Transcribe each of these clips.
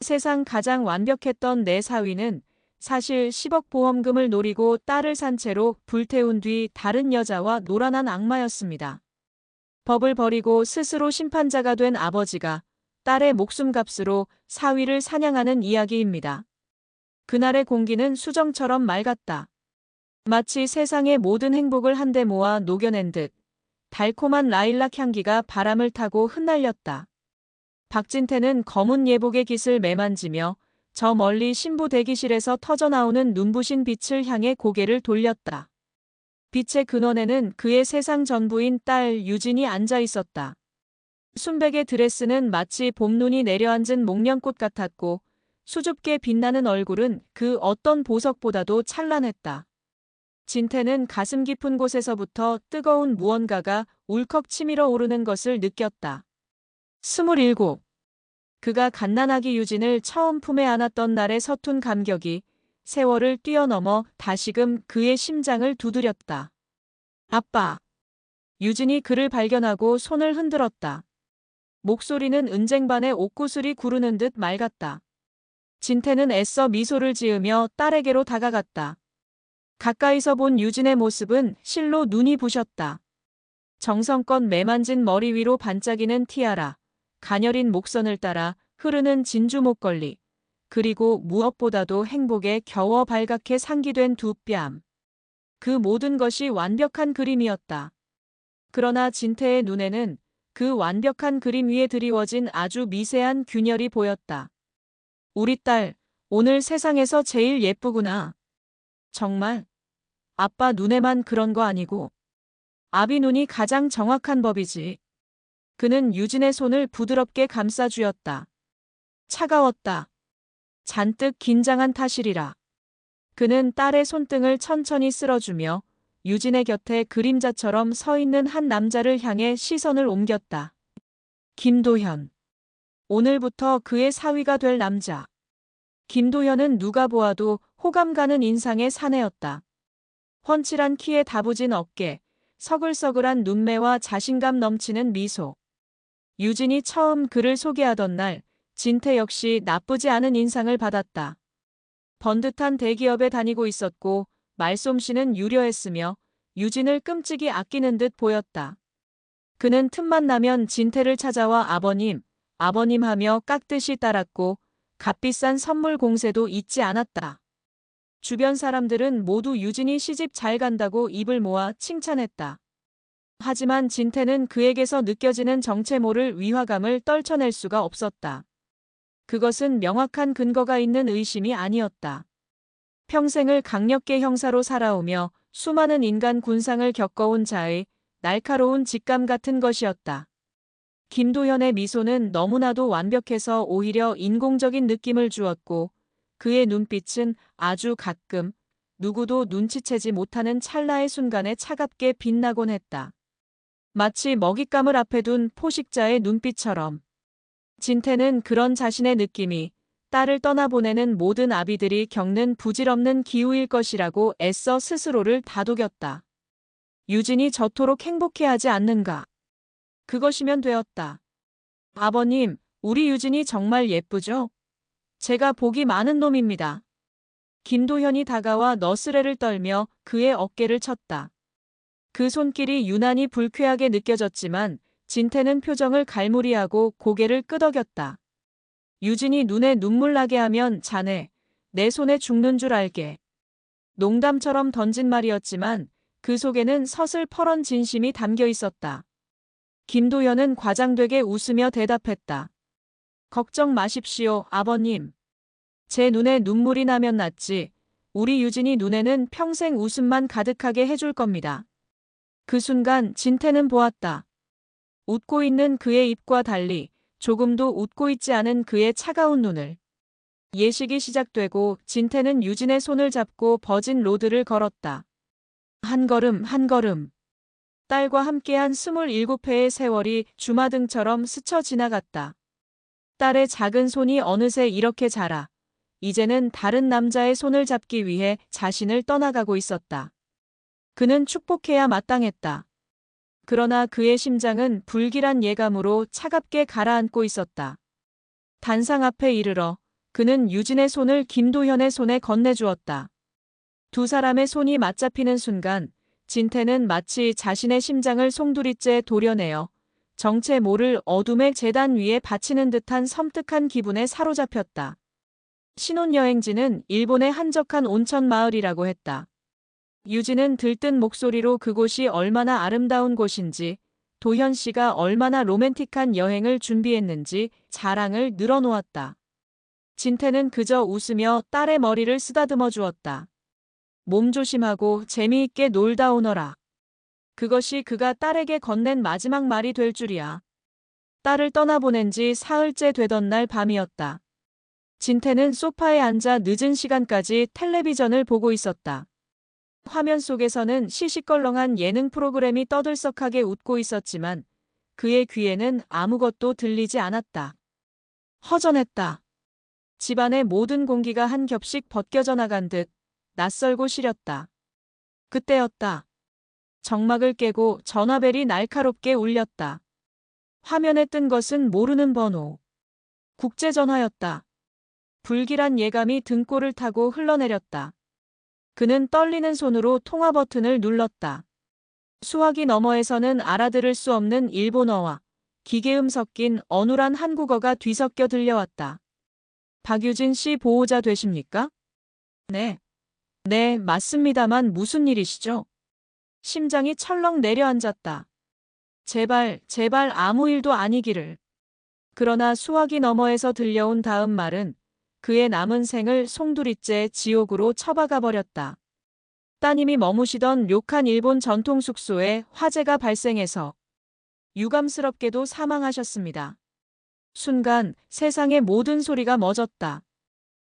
세상 가장 완벽했던 내 사위는 사실 10억 보험금을 노리고 딸을 산 채로 불태운 뒤 다른 여자와 놀아난 악마였습니다. 법을 버리고 스스로 심판자가 된 아버지가 딸의 목숨값으로 사위를 사냥하는 이야기입니다. 그날의 공기는 수정처럼 맑았다. 마치 세상의 모든 행복을 한데 모아 녹여낸 듯 달콤한 라일락 향기가 바람을 타고 흩날렸다. 박진태는 검은 예복의 깃을 매만지며 저 멀리 신부 대기실에서 터져나오는 눈부신 빛을 향해 고개를 돌렸다. 빛의 근원에는 그의 세상 전부인 딸 유진이 앉아 있었다. 순백의 드레스는 마치 봄눈이 내려앉은 목련꽃 같았고 수줍게 빛나는 얼굴은 그 어떤 보석보다도 찬란했다. 진태는 가슴 깊은 곳에서부터 뜨거운 무언가가 울컥 치밀어 오르는 것을 느꼈다. 27. 그가 갓난아기 유진을 처음 품에 안았던 날의 서툰 감격이 세월을 뛰어넘어 다시금 그의 심장을 두드렸다. 아빠. 유진이 그를 발견하고 손을 흔들었다. 목소리는 은쟁반의 옥구슬이 구르는 듯 맑았다. 진태는 애써 미소를 지으며 딸에게로 다가갔다. 가까이서 본 유진의 모습은 실로 눈이 부셨다. 정성껏 매만진 머리 위로 반짝이는 티아라, 가녀린 목선을 따라 흐르는 진주 목걸이, 그리고 무엇보다도 행복에 겨워 발갛게 상기된 두 뺨. 그 모든 것이 완벽한 그림이었다. 그러나 진태의 눈에는 그 완벽한 그림 위에 드리워진 아주 미세한 균열이 보였다. 우리 딸, 오늘 세상에서 제일 예쁘구나. 정말? 아빠 눈에만 그런 거 아니고. 아비 눈이 가장 정확한 법이지. 그는 유진의 손을 부드럽게 감싸주었다. 차가웠다. 잔뜩 긴장한 탓이리라. 그는 딸의 손등을 천천히 쓸어주며 유진의 곁에 그림자처럼 서 있는 한 남자를 향해 시선을 옮겼다. 김도현. 오늘부터 그의 사위가 될 남자. 김도현은 누가 보아도 호감 가는 인상의 사내였다. 훤칠한 키에 다부진 어깨, 서글서글한 눈매와 자신감 넘치는 미소. 유진이 처음 그를 소개하던 날, 진태 역시 나쁘지 않은 인상을 받았다. 번듯한 대기업에 다니고 있었고 말솜씨는 유려했으며 유진을 끔찍이 아끼는 듯 보였다. 그는 틈만 나면 진태를 찾아와 아버님, 아버님 하며 깍듯이 따랐고 값비싼 선물 공세도 잊지 않았다. 주변 사람들은 모두 유진이 시집 잘 간다고 입을 모아 칭찬했다. 하지만 진태는 그에게서 느껴지는 정체 모를 위화감을 떨쳐낼 수가 없었다. 그것은 명확한 근거가 있는 의심이 아니었다. 평생을 강력계 형사로 살아오며 수많은 인간 군상을 겪어온 자의 날카로운 직감 같은 것이었다. 김도현의 미소는 너무나도 완벽해서 오히려 인공적인 느낌을 주었고 그의 눈빛은 아주 가끔 누구도 눈치채지 못하는 찰나의 순간에 차갑게 빛나곤 했다. 마치 먹잇감을 앞에 둔 포식자의 눈빛처럼. 진태는 그런 자신의 느낌이 딸을 떠나보내는 모든 아비들이 겪는 부질없는 기우일 것이라고 애써 스스로를 다독였다. 유진이 저토록 행복해하지 않는가. 그것이면 되었다. 아버님, 우리 유진이 정말 예쁘죠? 제가 복이 많은 놈입니다. 김도현이 다가와 너스레를 떨며 그의 어깨를 쳤다. 그 손길이 유난히 불쾌하게 느껴졌지만 진태는 표정을 갈무리하고 고개를 끄덕였다. 유진이 눈에 눈물 나게 하면 자네, 내 손에 죽는 줄 알게. 농담처럼 던진 말이었지만 그 속에는 서슬퍼런 진심이 담겨 있었다. 김도현은 과장되게 웃으며 대답했다. 걱정 마십시오, 아버님. 제 눈에 눈물이 나면 낫지. 우리 유진이 눈에는 평생 웃음만 가득하게 해줄 겁니다. 그 순간 진태는 보았다. 웃고 있는 그의 입과 달리 조금도 웃고 있지 않은 그의 차가운 눈을. 예식이 시작되고 진태는 유진의 손을 잡고 버진 로드를 걸었다. 한 걸음 한 걸음. 딸과 함께한 27회의 세월이 주마등처럼 스쳐 지나갔다. 딸의 작은 손이 어느새 이렇게 자라 이제는 다른 남자의 손을 잡기 위해 자신을 떠나가고 있었다. 그는 축복해야 마땅했다. 그러나 그의 심장은 불길한 예감으로 차갑게 가라앉고 있었다. 단상 앞에 이르러 그는 유진의 손을 김도현의 손에 건네주었다. 두 사람의 손이 맞잡히는 순간 진태는 마치 자신의 심장을 송두리째 도려내어 정체 모를 어둠의 제단 위에 바치는 듯한 섬뜩한 기분에 사로잡혔다. 신혼여행지는 일본의 한적한 온천 마을이라고 했다. 유진은 들뜬 목소리로 그곳이 얼마나 아름다운 곳인지, 도현 씨가 얼마나 로맨틱한 여행을 준비했는지 자랑을 늘어놓았다. 진태는 그저 웃으며 딸의 머리를 쓰다듬어 주었다. 몸 조심하고 재미있게 놀다 오너라. 그것이 그가 딸에게 건넨 마지막 말이 될 줄이야. 딸을 떠나보낸 지 사흘째 되던 날 밤이었다. 진태는 소파에 앉아 늦은 시간까지 텔레비전을 보고 있었다. 화면 속에서는 시시껄렁한 예능 프로그램이 떠들썩하게 웃고 있었지만 그의 귀에는 아무것도 들리지 않았다. 허전했다. 집안의 모든 공기가 한 겹씩 벗겨져 나간 듯 낯설고 시렸다. 그때였다. 정막을 깨고 전화벨이 날카롭게 울렸다. 화면에 뜬 것은 모르는 번호. 국제전화였다. 불길한 예감이 등골을 타고 흘러내렸다. 그는 떨리는 손으로 통화 버튼을 눌렀다. 수화기 너머에서는 알아들을 수 없는 일본어와 기계음 섞인 어눌한 한국어가 뒤섞여 들려왔다. 박유진 씨 보호자 되십니까? 네. 네, 맞습니다만 무슨 일이시죠? 심장이 철렁 내려앉았다. 제발, 제발 아무 일도 아니기를. 그러나 수화기 너머에서 들려온 다음 말은 그의 남은 생을 송두리째 지옥으로 처박아 버렸다. 따님이 머무시던 료칸 일본 전통 숙소에 화재가 발생해서 유감스럽게도 사망하셨습니다. 순간 세상의 모든 소리가 멎었다.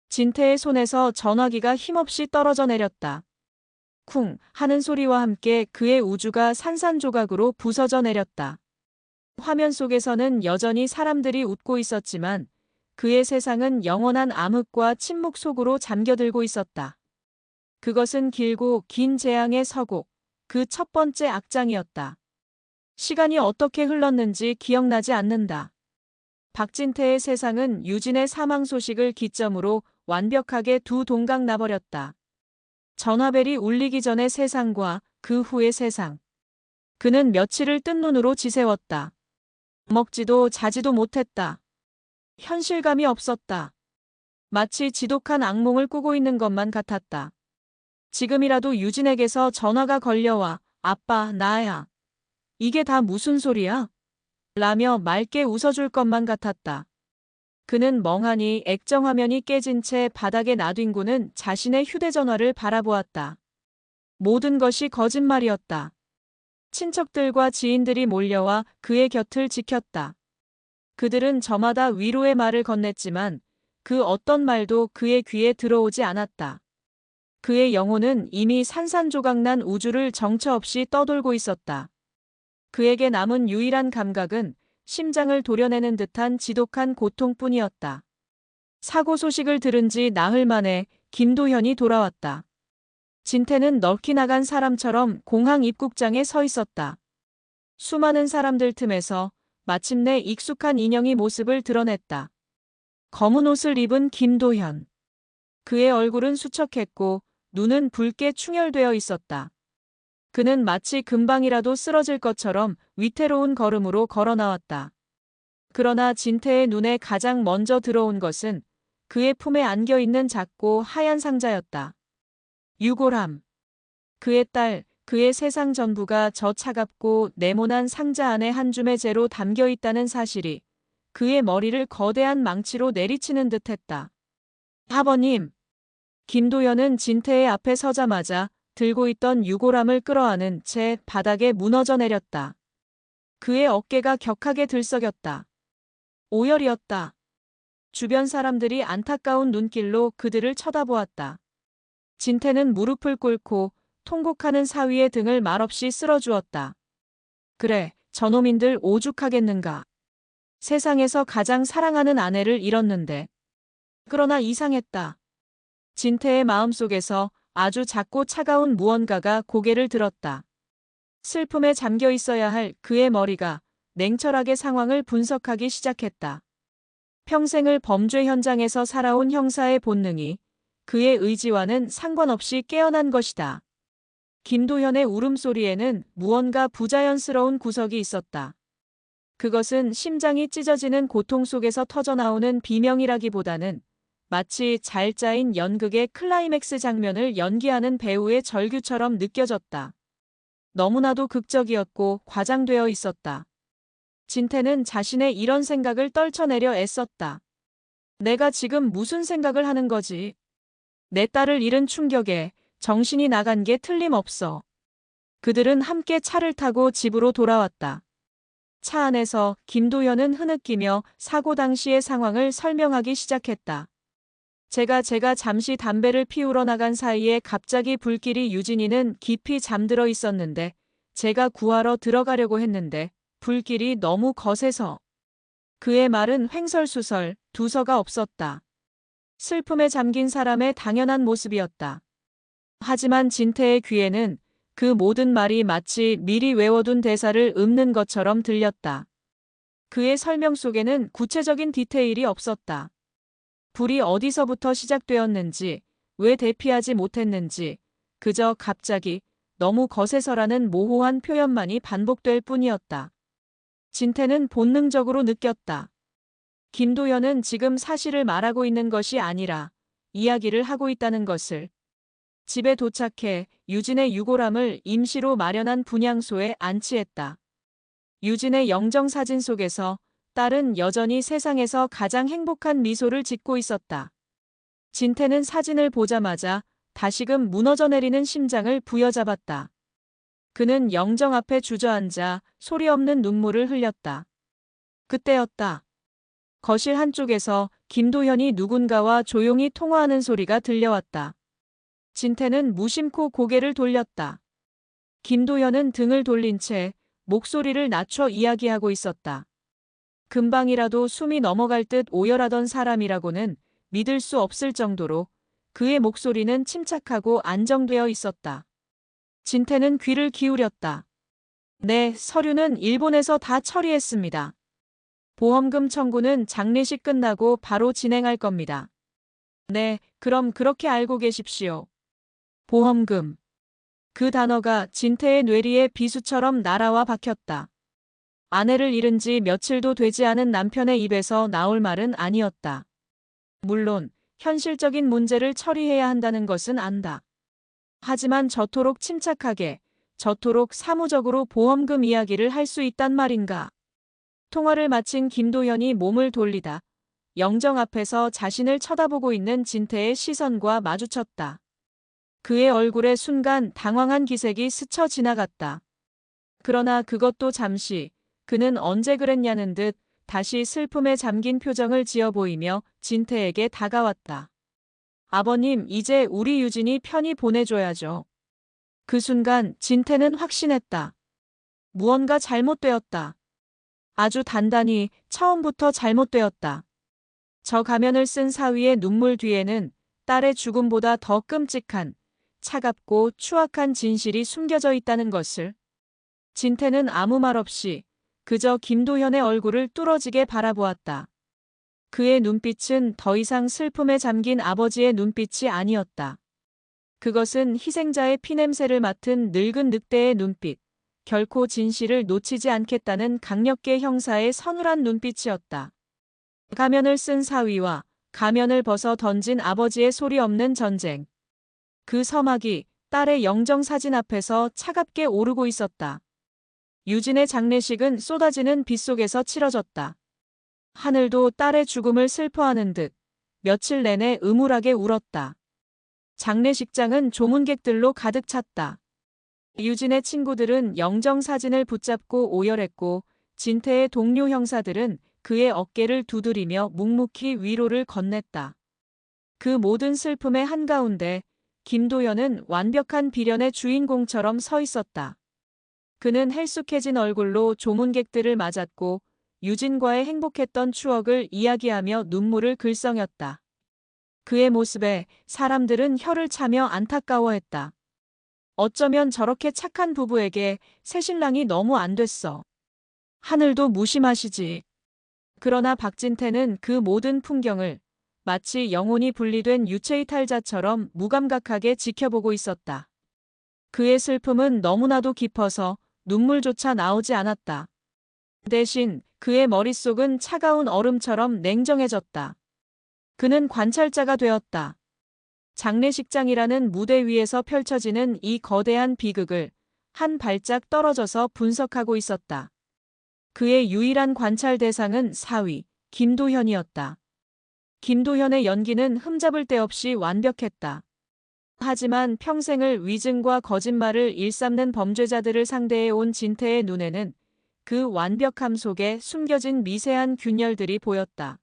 진태의 손에서 전화기가 힘없이 떨어져 내렸다. 쿵 하는 소리와 함께 그의 우주가 산산조각으로 부서져 내렸다. 화면 속에서는 여전히 사람들이 웃고 있었지만 그의 세상은 영원한 암흑과 침묵 속으로 잠겨들고 있었다. 그것은 길고 긴 재앙의 서곡, 그 첫 번째 악장이었다. 시간이 어떻게 흘렀는지 기억나지 않는다. 박진태의 세상은 유진의 사망 소식을 기점으로 완벽하게 두 동강 나버렸다. 전화벨이 울리기 전의 세상과 그 후의 세상. 그는 며칠을 뜬 눈으로 지새웠다. 먹지도 자지도 못했다. 현실감이 없었다. 마치 지독한 악몽을 꾸고 있는 것만 같았다. 지금이라도 유진에게서 전화가 걸려와 아빠, 나야. 이게 다 무슨 소리야? 라며 맑게 웃어줄 것만 같았다. 그는 멍하니 액정 화면이 깨진 채 바닥에 놔둔고는 자신의 휴대전화를 바라보았다. 모든 것이 거짓말이었다. 친척들과 지인들이 몰려와 그의 곁을 지켰다. 그들은 저마다 위로의 말을 건넸지만 그 어떤 말도 그의 귀에 들어오지 않았다. 그의 영혼은 이미 산산조각난 우주를 정처 없이 떠돌고 있었다. 그에게 남은 유일한 감각은 심장을 도려내는 듯한 지독한 고통뿐이었다. 사고 소식을 들은 지 나흘 만에 김도현이 돌아왔다. 진태는 넋이 나간 사람처럼 공항 입국장에 서 있었다. 수많은 사람들 틈에서 마침내 익숙한 인형이 모습을 드러냈다. 검은 옷을 입은 김도현. 그의 얼굴은 수척했고 눈은 붉게 충혈되어 있었다. 그는 마치 금방이라도 쓰러질 것처럼 위태로운 걸음으로 걸어 나왔다. 그러나 진태의 눈에 가장 먼저 들어온 것은 그의 품에 안겨 있는 작고 하얀 상자였다. 유골함. 그의 딸, 그의 세상 전부가 저 차갑고 네모난 상자 안에 한 줌의 재로 담겨 있다는 사실이 그의 머리를 거대한 망치로 내리치는 듯했다. 아버님. 김도현은 진태의 앞에 서자마자 들고 있던 유골함을 끌어안은 채 바닥에 무너져 내렸다. 그의 어깨가 격하게 들썩였다. 오열이었다. 주변 사람들이 안타까운 눈길로 그들을 쳐다보았다. 진태는 무릎을 꿇고 통곡하는 사위의 등을 말없이 쓸어주었다. 그래, 저놈인들 오죽하겠는가. 세상에서 가장 사랑하는 아내를 잃었는데. 그러나 이상했다. 진태의 마음속에서 아주 작고 차가운 무언가가 고개를 들었다. 슬픔에 잠겨 있어야 할 그의 머리가 냉철하게 상황을 분석하기 시작했다. 평생을 범죄 현장에서 살아온 형사의 본능이 그의 의지와는 상관없이 깨어난 것이다. 김도현의 울음소리에는 무언가 부자연스러운 구석이 있었다. 그것은 심장이 찢어지는 고통 속에서 터져나오는 비명이라기보다는 마치 잘 짜인 연극의 클라이맥스 장면을 연기하는 배우의 절규처럼 느껴졌다. 너무나도 극적이었고 과장되어 있었다. 진태는 자신의 이런 생각을 떨쳐내려 애썼다. 내가 지금 무슨 생각을 하는 거지? 내 딸을 잃은 충격에 정신이 나간 게 틀림없어. 그들은 함께 차를 타고 집으로 돌아왔다. 차 안에서 김도현은 흐느끼며 사고 당시의 상황을 설명하기 시작했다. 제가 잠시 담배를 피우러 나간 사이에 갑자기 불길이 유진이는 깊이 잠들어 있었는데 제가 구하러 들어가려고 했는데 불길이 너무 거세서. 그의 말은 횡설수설, 두서가 없었다. 슬픔에 잠긴 사람의 당연한 모습이었다. 하지만 진태의 귀에는 그 모든 말이 마치 미리 외워둔 대사를 읊는 것처럼 들렸다. 그의 설명 속에는 구체적인 디테일이 없었다. 불이 어디서부터 시작되었는지, 왜 대피하지 못했는지, 그저 갑자기 너무 거세서라는 모호한 표현만이 반복될 뿐이었다. 진태는 본능적으로 느꼈다. 김도현은 지금 사실을 말하고 있는 것이 아니라 이야기를 하고 있다는 것을. 집에 도착해 유진의 유골함을 임시로 마련한 분향소에 안치했다. 유진의 영정사진 속에서 딸은 여전히 세상에서 가장 행복한 미소를 짓고 있었다. 진태는 사진을 보자마자 다시금 무너져 내리는 심장을 부여잡았다. 그는 영정 앞에 주저앉아 소리 없는 눈물을 흘렸다. 그때였다. 거실 한쪽에서 김도현이 누군가와 조용히 통화하는 소리가 들려왔다. 진태는 무심코 고개를 돌렸다. 김도현은 등을 돌린 채 목소리를 낮춰 이야기하고 있었다. 금방이라도 숨이 넘어갈 듯 오열하던 사람이라고는 믿을 수 없을 정도로 그의 목소리는 침착하고 안정되어 있었다. 진태는 귀를 기울였다. 네, 서류는 일본에서 다 처리했습니다. 보험금 청구는 장례식 끝나고 바로 진행할 겁니다. 네, 그럼 그렇게 알고 계십시오. 보험금. 그 단어가 진태의 뇌리에 비수처럼 날아와 박혔다. 아내를 잃은 지 며칠도 되지 않은 남편의 입에서 나올 말은 아니었다. 물론 현실적인 문제를 처리해야 한다는 것은 안다. 하지만 저토록 침착하게, 저토록 사무적으로 보험금 이야기를 할 수 있단 말인가. 통화를 마친 김도현이 몸을 돌리다 영정 앞에서 자신을 쳐다보고 있는 진태의 시선과 마주쳤다. 그의 얼굴에 순간 당황한 기색이 스쳐 지나갔다. 그러나 그것도 잠시, 그는 언제 그랬냐는 듯 다시 슬픔에 잠긴 표정을 지어 보이며 진태에게 다가왔다. 아버님, 이제 우리 유진이 편히 보내줘야죠. 그 순간 진태는 확신했다. 무언가 잘못되었다. 아주 단단히 처음부터 잘못되었다. 저 가면을 쓴 사위의 눈물 뒤에는 딸의 죽음보다 더 끔찍한, 차갑고 추악한 진실이 숨겨져 있다는 것을. 진태는 아무 말 없이 그저 김도현의 얼굴을 뚫어지게 바라보았다. 그의 눈빛은 더 이상 슬픔에 잠긴 아버지의 눈빛이 아니었다. 그것은 희생자의 피냄새를 맡은 늙은 늑대의 눈빛, 결코 진실을 놓치지 않겠다는 강력계 형사의 서늘한 눈빛이었다. 가면을 쓴 사위와 가면을 벗어 던진 아버지의 소리 없는 전쟁. 그 서막이 딸의 영정사진 앞에서 차갑게 오르고 있었다. 유진의 장례식은 쏟아지는 빛 속에서 치러졌다. 하늘도 딸의 죽음을 슬퍼하는 듯 며칠 내내 음울하게 울었다. 장례식장은 조문객들로 가득 찼다. 유진의 친구들은 영정사진을 붙잡고 오열했고 진태의 동료 형사들은 그의 어깨를 두드리며 묵묵히 위로를 건넸다. 그 모든 슬픔의 한가운데 김도현은 완벽한 비련의 주인공처럼 서 있었다. 그는 헬쑥해진 얼굴로 조문객들을 맞았고 유진과의 행복했던 추억을 이야기하며 눈물을 글썽였다. 그의 모습에 사람들은 혀를 차며 안타까워했다. 어쩌면 저렇게 착한 부부에게 새신랑이 너무 안 됐어. 하늘도 무심하시지. 그러나 박진태는 그 모든 풍경을 마치 영혼이 분리된 유체이탈자처럼 무감각하게 지켜보고 있었다. 그의 슬픔은 너무나도 깊어서 눈물조차 나오지 않았다. 대신 그의 머릿속은 차가운 얼음처럼 냉정해졌다. 그는 관찰자가 되었다. 장례식장이라는 무대 위에서 펼쳐지는 이 거대한 비극을 한 발짝 떨어져서 분석하고 있었다. 그의 유일한 관찰 대상은 사위, 김도현이었다. 김도현의 연기는 흠잡을 데 없이 완벽했다. 하지만 평생을 위증과 거짓말을 일삼는 범죄자들을 상대해 온 진태의 눈에는 그 완벽함 속에 숨겨진 미세한 균열들이 보였다.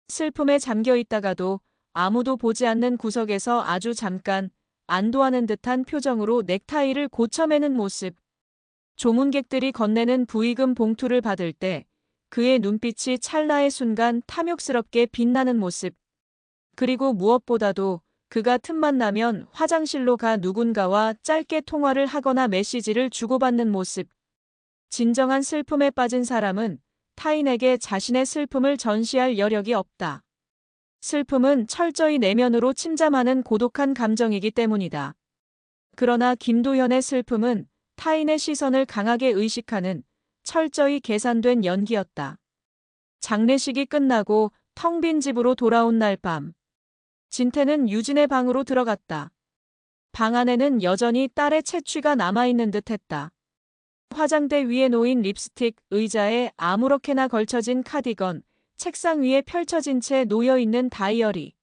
슬픔에 잠겨 있다가도 아무도 보지 않는 구석에서 아주 잠깐 안도하는 듯한 표정으로 넥타이를 고쳐매는 모습. 조문객들이 건네는 부의금 봉투를 받을 때 그의 눈빛이 찰나의 순간 탐욕스럽게 빛나는 모습. 그리고 무엇보다도 그가 틈만 나면 화장실로 가 누군가와 짧게 통화를 하거나 메시지를 주고받는 모습. 진정한 슬픔에 빠진 사람은 타인에게 자신의 슬픔을 전시할 여력이 없다. 슬픔은 철저히 내면으로 침잠하는 고독한 감정이기 때문이다. 그러나 김도현의 슬픔은 타인의 시선을 강하게 의식하는 철저히 계산된 연기였다. 장례식이 끝나고 텅 빈 집으로 돌아온 날 밤. 진태는 유진의 방으로 들어갔다. 방 안에는 여전히 딸의 채취가 남아있는 듯했다. 화장대 위에 놓인 립스틱, 의자에 아무렇게나 걸쳐진 카디건, 책상 위에 펼쳐진 채 놓여있는 다이어리.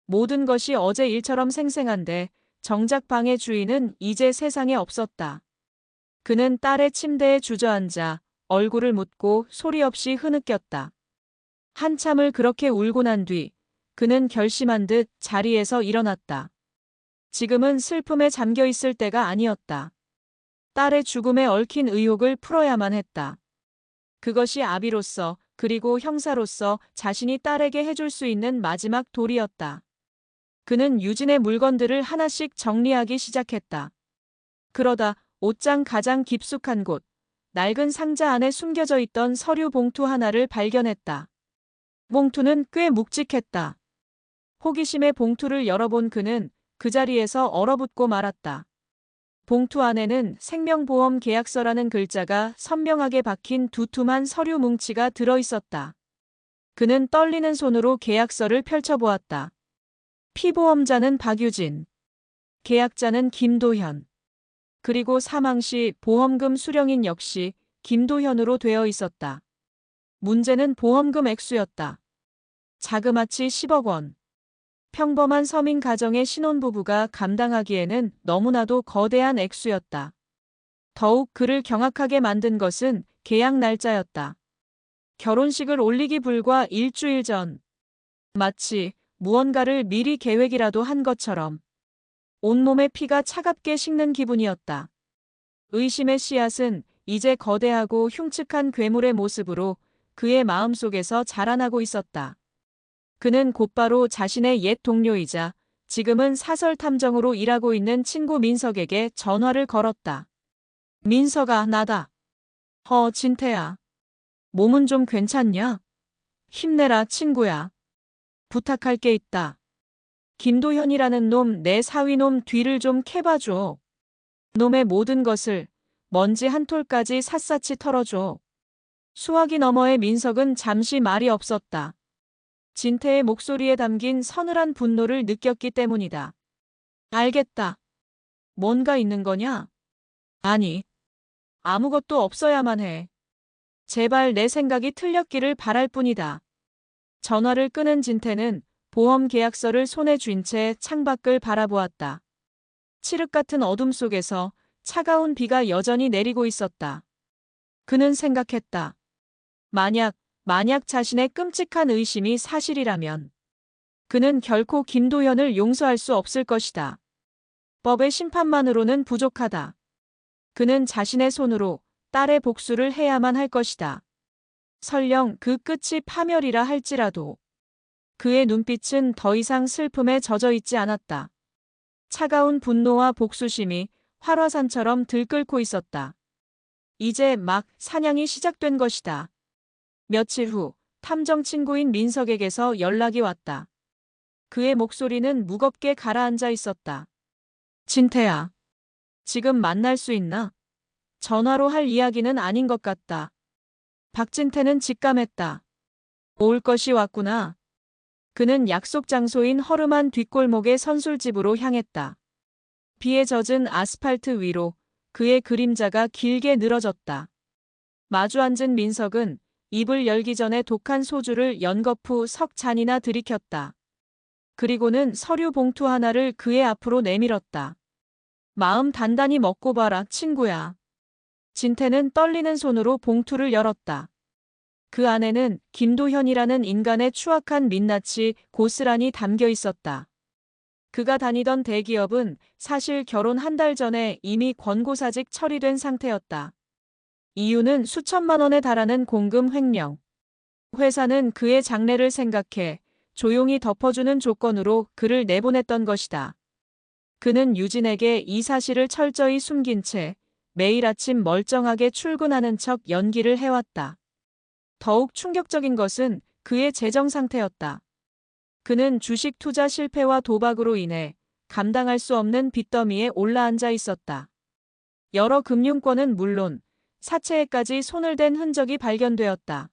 모든 것이 어제 일처럼 생생한데 정작 방의 주인은 이제 세상에 없었다. 그는 딸의 침대에 주저앉아 얼굴을 묻고 소리 없이 흐느꼈다. 한참을 그렇게 울고 난 뒤 그는 결심한 듯 자리에서 일어났다. 지금은 슬픔에 잠겨 있을 때가 아니었다. 딸의 죽음에 얽힌 의혹을 풀어야만 했다. 그것이 아비로서 그리고 형사로서 자신이 딸에게 해줄 수 있는 마지막 도리였다. 그는 유진의 물건들을 하나씩 정리하기 시작했다. 그러다 옷장 가장 깊숙한 곳, 낡은 상자 안에 숨겨져 있던 서류 봉투 하나를 발견했다. 봉투는 꽤 묵직했다. 호기심에 봉투를 열어본 그는 그 자리에서 얼어붙고 말았다. 봉투 안에는 생명보험 계약서라는 글자가 선명하게 박힌 두툼한 서류 뭉치가 들어있었다. 그는 떨리는 손으로 계약서를 펼쳐보았다. 피보험자는 박유진, 계약자는 김도현, 그리고 사망 시 보험금 수령인 역시 김도현으로 되어 있었다. 문제는 보험금 액수였다. 자그마치 10억 원. 평범한 서민 가정의 신혼부부가 감당하기에는 너무나도 거대한 액수였다. 더욱 그를 경악하게 만든 것은 계약 날짜였다. 결혼식을 올리기 불과 일주일 전. 마치 무언가를 미리 계획이라도 한 것처럼 온몸의 피가 차갑게 식는 기분이었다. 의심의 씨앗은 이제 거대하고 흉측한 괴물의 모습으로 그의 마음속에서 자라나고 있었다. 그는 곧바로 자신의 옛 동료이자 지금은 사설 탐정으로 일하고 있는 친구 민석에게 전화를 걸었다. 민석아, 나다. 진태야. 몸은 좀 괜찮냐? 힘내라, 친구야. 부탁할 게 있다. 김도현이라는 놈, 내 사위놈 뒤를 좀 캐봐줘. 놈의 모든 것을 먼지 한 톨까지 샅샅이 털어줘. 수화기 너머의 민석은 잠시 말이 없었다. 진태의 목소리에 담긴 서늘한 분노를 느꼈기 때문이다. 알겠다. 뭔가 있는 거냐? 아니, 아무것도 없어야만 해. 제발 내 생각이 틀렸기를 바랄 뿐이다. 전화를 끄는 진태는 보험 계약서를 손에 쥔 채 창밖을 바라보았다. 칠흑 같은 어둠 속에서 차가운 비가 여전히 내리고 있었다. 그는 생각했다. 만약 자신의 끔찍한 의심이 사실이라면 그는 결코 김도현을 용서할 수 없을 것이다. 법의 심판만으로는 부족하다. 그는 자신의 손으로 딸의 복수를 해야만 할 것이다. 설령 그 끝이 파멸이라 할지라도. 그의 눈빛은 더 이상 슬픔에 젖어 있지 않았다. 차가운 분노와 복수심이 활화산처럼 들끓고 있었다. 이제 막 사냥이 시작된 것이다. 며칠 후 탐정 친구인 민석에게서 연락이 왔다. 그의 목소리는 무겁게 가라앉아 있었다. 진태야, 지금 만날 수 있나? 전화로 할 이야기는 아닌 것 같다. 박진태는 직감했다. 올 것이 왔구나. 그는 약속 장소인 허름한 뒷골목의 선술집으로 향했다. 비에 젖은 아스팔트 위로 그의 그림자가 길게 늘어졌다. 마주 앉은 민석은 입을 열기 전에 독한 소주를 연거푸 석 잔이나 들이켰다. 그리고는 서류 봉투 하나를 그의 앞으로 내밀었다. 마음 단단히 먹고 봐라, 친구야. 진태는 떨리는 손으로 봉투를 열었다. 그 안에는 김도현이라는 인간의 추악한 민낯이 고스란히 담겨 있었다. 그가 다니던 대기업은 사실 결혼 한 달 전에 이미 권고사직 처리된 상태였다. 이유는 수천만 원에 달하는 공금 횡령. 회사는 그의 장래를 생각해 조용히 덮어주는 조건으로 그를 내보냈던 것이다. 그는 유진에게 이 사실을 철저히 숨긴 채 매일 아침 멀쩡하게 출근하는 척 연기를 해왔다. 더욱 충격적인 것은 그의 재정 상태였다. 그는 주식 투자 실패와 도박으로 인해 감당할 수 없는 빚더미에 올라앉아 있었다. 여러 금융권은 물론 사채에까지 손을 댄 흔적이 발견되었다.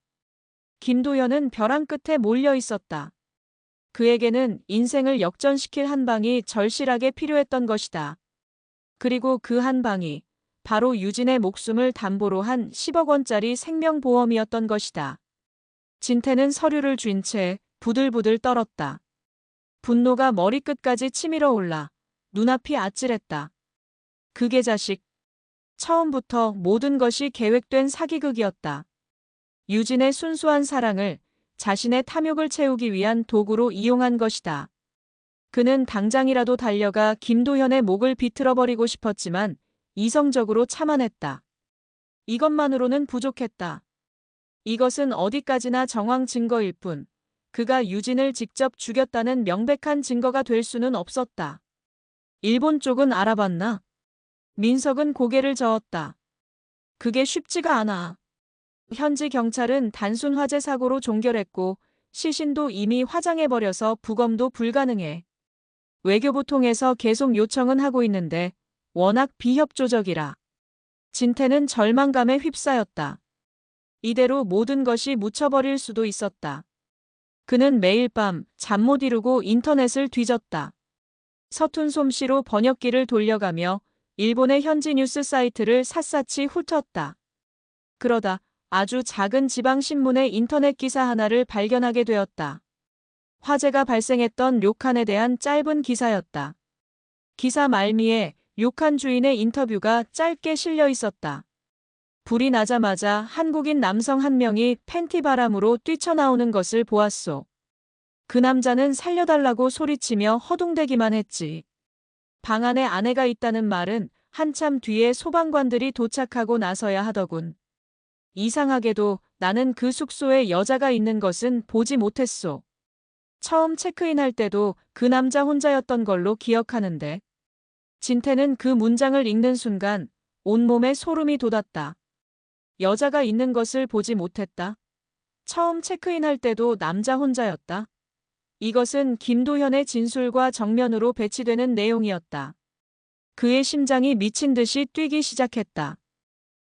김도현은 벼랑 끝에 몰려 있었다. 그에게는 인생을 역전시킬 한 방이 절실하게 필요했던 것이다. 그리고 그 한 방이 바로 유진의 목숨을 담보로 한 10억 원짜리 생명보험이었던 것이다. 진태는 서류를 쥔 채 부들부들 떨었다. 분노가 머리끝까지 치밀어 올라 눈앞이 아찔했다. 그 개자식. 처음부터 모든 것이 계획된 사기극이었다. 유진의 순수한 사랑을 자신의 탐욕을 채우기 위한 도구로 이용한 것이다. 그는 당장이라도 달려가 김도현의 목을 비틀어버리고 싶었지만 이성적으로 참아냈다. 이것만으로는 부족했다. 이것은 어디까지나 정황 증거일 뿐 그가 유진을 직접 죽였다는 명백한 증거가 될 수는 없었다. 일본 쪽은 알아봤나? 민석은 고개를 저었다. 그게 쉽지가 않아. 현지 경찰은 단순 화재 사고로 종결했고 시신도 이미 화장해버려서 부검도 불가능해. 외교부 통해서 계속 요청은 하고 있는데 워낙 비협조적이라. 진태는 절망감에 휩싸였다. 이대로 모든 것이 묻혀버릴 수도 있었다. 그는 매일 밤 잠 못 이루고 인터넷을 뒤졌다. 서툰 솜씨로 번역기를 돌려가며 일본의 현지 뉴스 사이트를 샅샅이 훑었다. 그러다 아주 작은 지방신문의 인터넷 기사 하나를 발견하게 되었다. 화재가 발생했던 료칸에 대한 짧은 기사였다. 기사 말미에 료칸 주인의 인터뷰가 짧게 실려 있었다. 불이 나자마자 한국인 남성 한 명이 팬티 바람으로 뛰쳐나오는 것을 보았소. 그 남자는 살려달라고 소리치며 허둥대기만 했지. 방 안에 아내가 있다는 말은 한참 뒤에 소방관들이 도착하고 나서야 하더군. 이상하게도 나는 그 숙소에 여자가 있는 것은 보지 못했소. 처음 체크인할 때도 그 남자 혼자였던 걸로 기억하는데. 진태는 그 문장을 읽는 순간 온몸에 소름이 돋았다. 여자가 있는 것을 보지 못했다. 처음 체크인할 때도 남자 혼자였다. 이것은 김도현의 진술과 정면으로 배치되는 내용이었다. 그의 심장이 미친 듯이 뛰기 시작했다.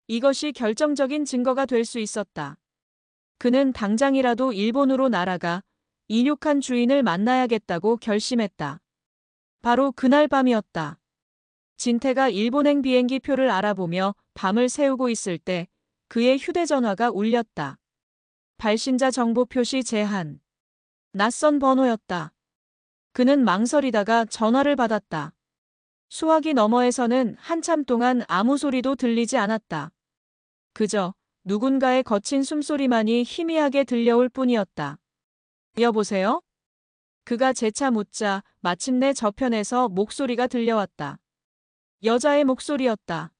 이것이 결정적인 증거가 될 수 있었다. 그는 당장이라도 일본으로 날아가 이륙한 주인을 만나야겠다고 결심했다. 바로 그날 밤이었다. 진태가 일본행 비행기 표를 알아보며 밤을 새우고 있을 때 그의 휴대전화가 울렸다. 발신자 정보 표시 제한. 낯선 번호였다. 그는 망설이다가 전화를 받았다. 수화기 너머에서는 한참 동안 아무 소리도 들리지 않았다. 그저 누군가의 거친 숨소리만이 희미하게 들려올 뿐이었다. 여보세요? 그가 재차 묻자 마침내 저편에서 목소리가 들려왔다. 여자의 목소리였다.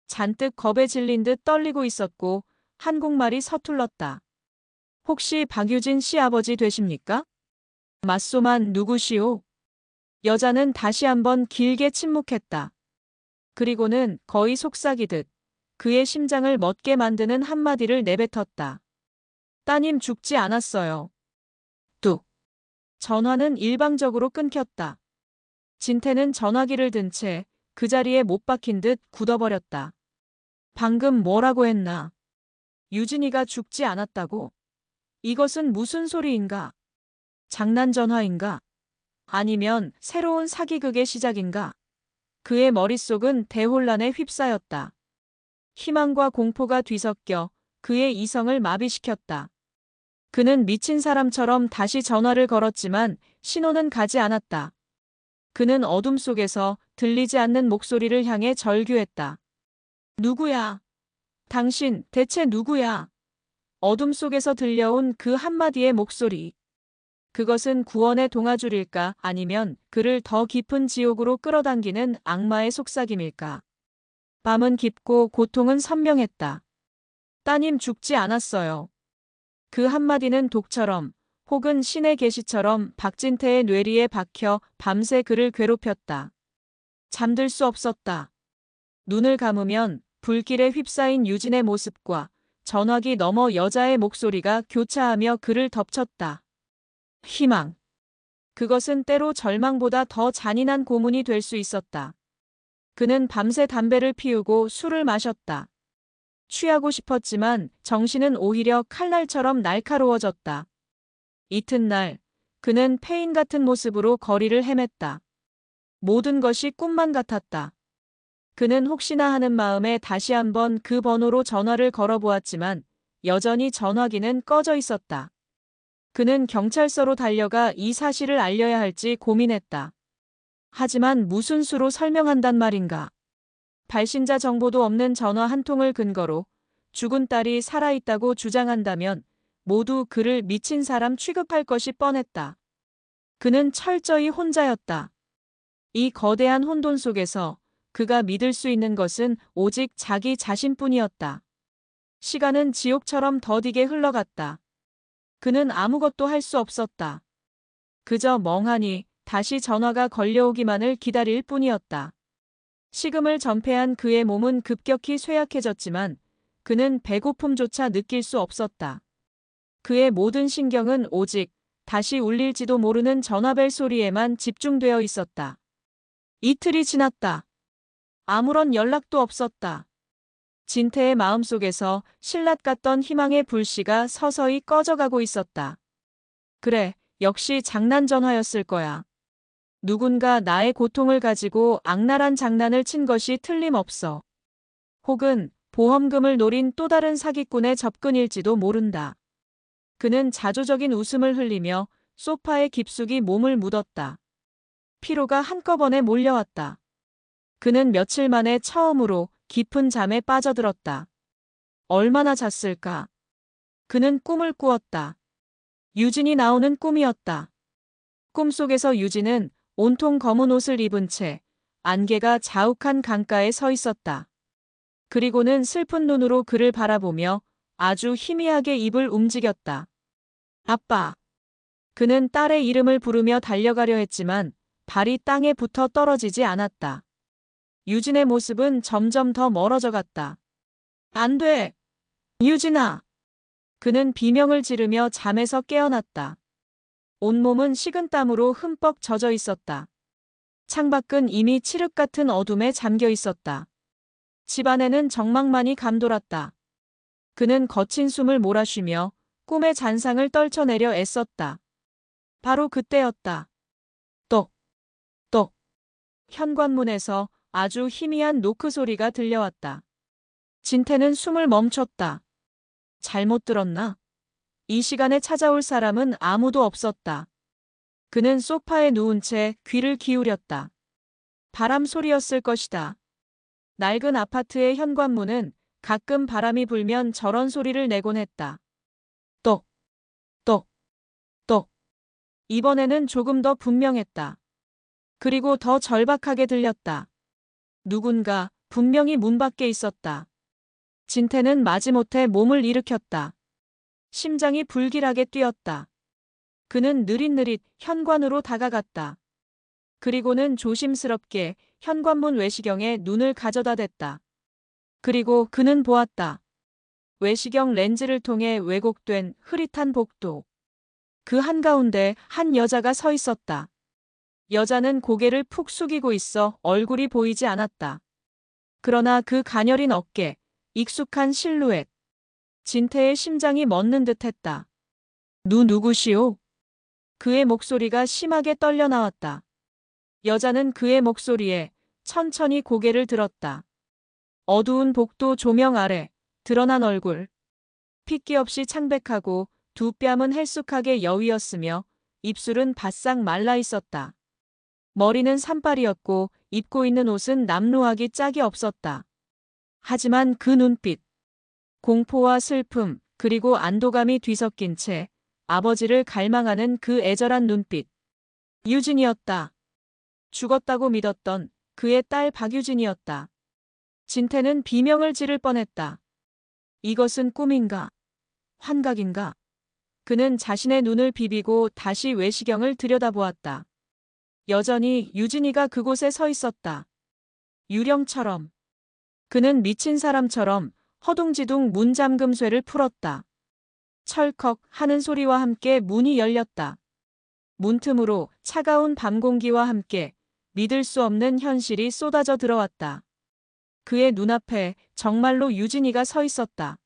잔뜩 겁에 질린 듯 떨리고 있었고 한국말이 서툴렀다. 혹시 박유진 씨 아버지 되십니까? 맞소만 누구시오? 여자는 다시 한번 길게 침묵했다. 그리고는 거의 속삭이듯 그의 심장을 멎게 만드는 한마디를 내뱉었다. 따님 죽지 않았어요. 뚝. 전화는 일방적으로 끊겼다. 진태는 전화기를 든 채 그 자리에 못 박힌 듯 굳어버렸다. 방금 뭐라고 했나? 유진이가 죽지 않았다고? 이것은 무슨 소리인가? 장난 전화인가? 아니면 새로운 사기극의 시작인가? 그의 머릿속은 대혼란에 휩싸였다. 희망과 공포가 뒤섞여 그의 이성을 마비시켰다. 그는 미친 사람처럼 다시 전화를 걸었지만 신호는 가지 않았다. 그는 어둠 속에서 들리지 않는 목소리를 향해 절규했다. 누구야? 당신 대체 누구야? 어둠 속에서 들려온 그 한마디의 목소리. 그것은 구원의 동아줄일까 아니면 그를 더 깊은 지옥으로 끌어당기는 악마의 속삭임일까? 밤은 깊고 고통은 선명했다. 따님 죽지 않았어요. 그 한마디는 독처럼 혹은 신의 계시처럼 박진태의 뇌리에 박혀 밤새 그를 괴롭혔다. 잠들 수 없었다. 눈을 감으면 불길에 휩싸인 유진의 모습과 전화기 너머 여자의 목소리가 교차하며 그를 덮쳤다. 희망. 그것은 때로 절망보다 더 잔인한 고문이 될 수 있었다. 그는 밤새 담배를 피우고 술을 마셨다. 취하고 싶었지만 정신은 오히려 칼날처럼 날카로워졌다. 이튿날 그는 폐인 같은 모습으로 거리를 헤맸다. 모든 것이 꿈만 같았다. 그는 혹시나 하는 마음에 다시 한번 그 번호로 전화를 걸어보았지만 여전히 전화기는 꺼져 있었다. 그는 경찰서로 달려가 이 사실을 알려야 할지 고민했다. 하지만 무슨 수로 설명한단 말인가. 발신자 정보도 없는 전화 한 통을 근거로 죽은 딸이 살아있다고 주장한다면 모두 그를 미친 사람 취급할 것이 뻔했다. 그는 철저히 혼자였다. 이 거대한 혼돈 속에서 그가 믿을 수 있는 것은 오직 자기 자신뿐이었다. 시간은 지옥처럼 더디게 흘러갔다. 그는 아무것도 할 수 없었다. 그저 멍하니 다시 전화가 걸려오기만을 기다릴 뿐이었다. 식음을 전폐한 그의 몸은 급격히 쇠약해졌지만 그는 배고픔조차 느낄 수 없었다. 그의 모든 신경은 오직 다시 울릴지도 모르는 전화벨 소리에만 집중되어 있었다. 이틀이 지났다. 아무런 연락도 없었다. 진태의 마음속에서 신라 같던 희망의 불씨가 서서히 꺼져가고 있었다. 그래, 역시 장난 전화였을 거야. 누군가 나의 고통을 가지고 악랄한 장난을 친 것이 틀림없어. 혹은 보험금을 노린 또 다른 사기꾼의 접근일지도 모른다. 그는 자조적인 웃음을 흘리며 소파에 깊숙이 몸을 묻었다. 피로가 한꺼번에 몰려왔다. 그는 며칠 만에 처음으로 깊은 잠에 빠져들었다. 얼마나 잤을까? 그는 꿈을 꾸었다. 유진이 나오는 꿈이었다. 꿈속에서 유진은 온통 검은 옷을 입은 채 안개가 자욱한 강가에 서 있었다. 그리고는 슬픈 눈으로 그를 바라보며 아주 희미하게 입을 움직였다. 아빠. 그는 딸의 이름을 부르며 달려가려 했지만 발이 땅에 붙어 떨어지지 않았다. 유진의 모습은 점점 더 멀어져 갔다. 안 돼! 유진아! 그는 비명을 지르며 잠에서 깨어났다. 온몸은 식은땀으로 흠뻑 젖어 있었다. 창밖은 이미 칠흑 같은 어둠에 잠겨 있었다. 집안에는 적막만이 감돌았다. 그는 거친 숨을 몰아쉬며 꿈의 잔상을 떨쳐내려 애썼다. 바로 그때였다. 똑, 똑. 현관문에서 아주 희미한 노크 소리가 들려왔다. 진태는 숨을 멈췄다. 잘못 들었나? 이 시간에 찾아올 사람은 아무도 없었다. 그는 소파에 누운 채 귀를 기울였다. 바람 소리였을 것이다. 낡은 아파트의 현관문은 가끔 바람이 불면 저런 소리를 내곤 했다. 똑, 똑, 똑. 이번에는 조금 더 분명했다. 그리고 더 절박하게 들렸다. 누군가 분명히 문 밖에 있었다. 진태는 마지못해 몸을 일으켰다. 심장이 불길하게 뛰었다. 그는 느릿느릿 현관으로 다가갔다. 그리고는 조심스럽게 현관문 외시경에 눈을 가져다 댔다. 그리고 그는 보았다. 외시경 렌즈를 통해 왜곡된 흐릿한 복도. 그 한가운데 한 여자가 서 있었다. 여자는 고개를 푹 숙이고 있어 얼굴이 보이지 않았다. 그러나 그 가녀린 어깨, 익숙한 실루엣. 진태의 심장이 멎는 듯했다. 누구시오? 그의 목소리가 심하게 떨려 나왔다. 여자는 그의 목소리에 천천히 고개를 들었다. 어두운 복도 조명 아래 드러난 얼굴. 핏기 없이 창백하고 두 뺨은 헬쑥하게 여위었으며 입술은 바싹 말라 있었다. 머리는 산발이었고 입고 있는 옷은 남루하기 짝이 없었다. 하지만 그 눈빛, 공포와 슬픔 그리고 안도감이 뒤섞인 채 아버지를 갈망하는 그 애절한 눈빛. 유진이었다. 죽었다고 믿었던 그의 딸 박유진이었다. 진태는 비명을 지를 뻔했다. 이것은 꿈인가? 환각인가? 그는 자신의 눈을 비비고 다시 외시경을 들여다보았다. 여전히 유진이가 그곳에 서 있었다. 유령처럼. 그는 미친 사람처럼 허둥지둥 문 잠금쇠를 풀었다. 철컥 하는 소리와 함께 문이 열렸다. 문틈으로 차가운 밤 공기와 함께 믿을 수 없는 현실이 쏟아져 들어왔다. 그의 눈앞에 정말로 유진이가 서 있었다.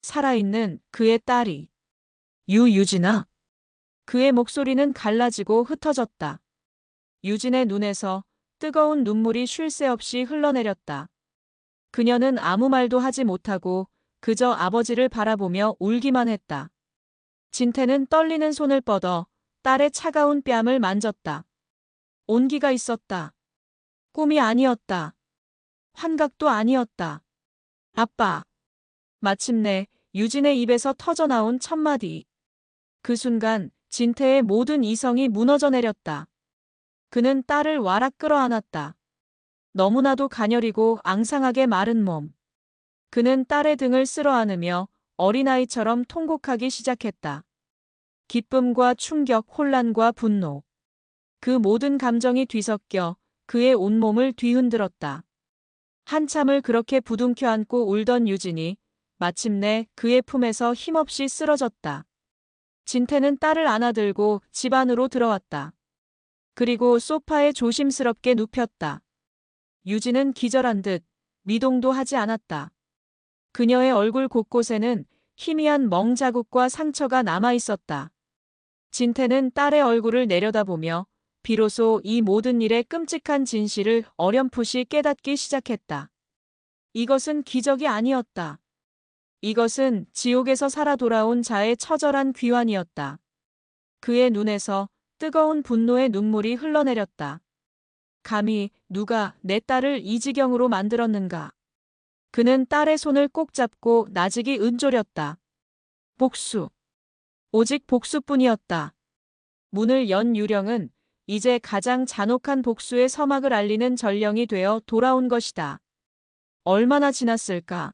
살아있는 그의 딸이. 유진아. 그의 목소리는 갈라지고 흩어졌다. 유진의 눈에서 뜨거운 눈물이 쉴 새 없이 흘러내렸다. 그녀는 아무 말도 하지 못하고 그저 아버지를 바라보며 울기만 했다. 진태는 떨리는 손을 뻗어 딸의 차가운 뺨을 만졌다. 온기가 있었다. 꿈이 아니었다. 환각도 아니었다. 아빠. 마침내 유진의 입에서 터져나온 첫마디. 그 순간 진태의 모든 이성이 무너져 내렸다. 그는 딸을 와락 끌어안았다. 너무나도 가녀리고 앙상하게 마른 몸. 그는 딸의 등을 쓸어안으며 어린아이처럼 통곡하기 시작했다. 기쁨과 충격, 혼란과 분노. 그 모든 감정이 뒤섞여 그의 온몸을 뒤흔들었다. 한참을 그렇게 부둥켜 안고 울던 유진이 마침내 그의 품에서 힘없이 쓰러졌다. 진태는 딸을 안아들고 집 안으로 들어왔다. 그리고 소파에 조심스럽게 눕혔다. 유진은 기절한 듯 미동도 하지 않았다. 그녀의 얼굴 곳곳에는 희미한 멍자국과 상처가 남아 있었다. 진태는 딸의 얼굴을 내려다보며 비로소 이 모든 일의 끔찍한 진실을 어렴풋이 깨닫기 시작했다. 이것은 기적이 아니었다. 이것은 지옥에서 살아 돌아온 자의 처절한 귀환이었다. 그의 눈에서 뜨거운 분노의 눈물이 흘러내렸다. 감히 누가 내 딸을 이 지경으로 만들었는가? 그는 딸의 손을 꼭 잡고 나직이 은졸였다. 복수. 오직 복수뿐이었다. 문을 연 유령은 이제 가장 잔혹한 복수의 서막을 알리는 전령이 되어 돌아온 것이다. 얼마나 지났을까?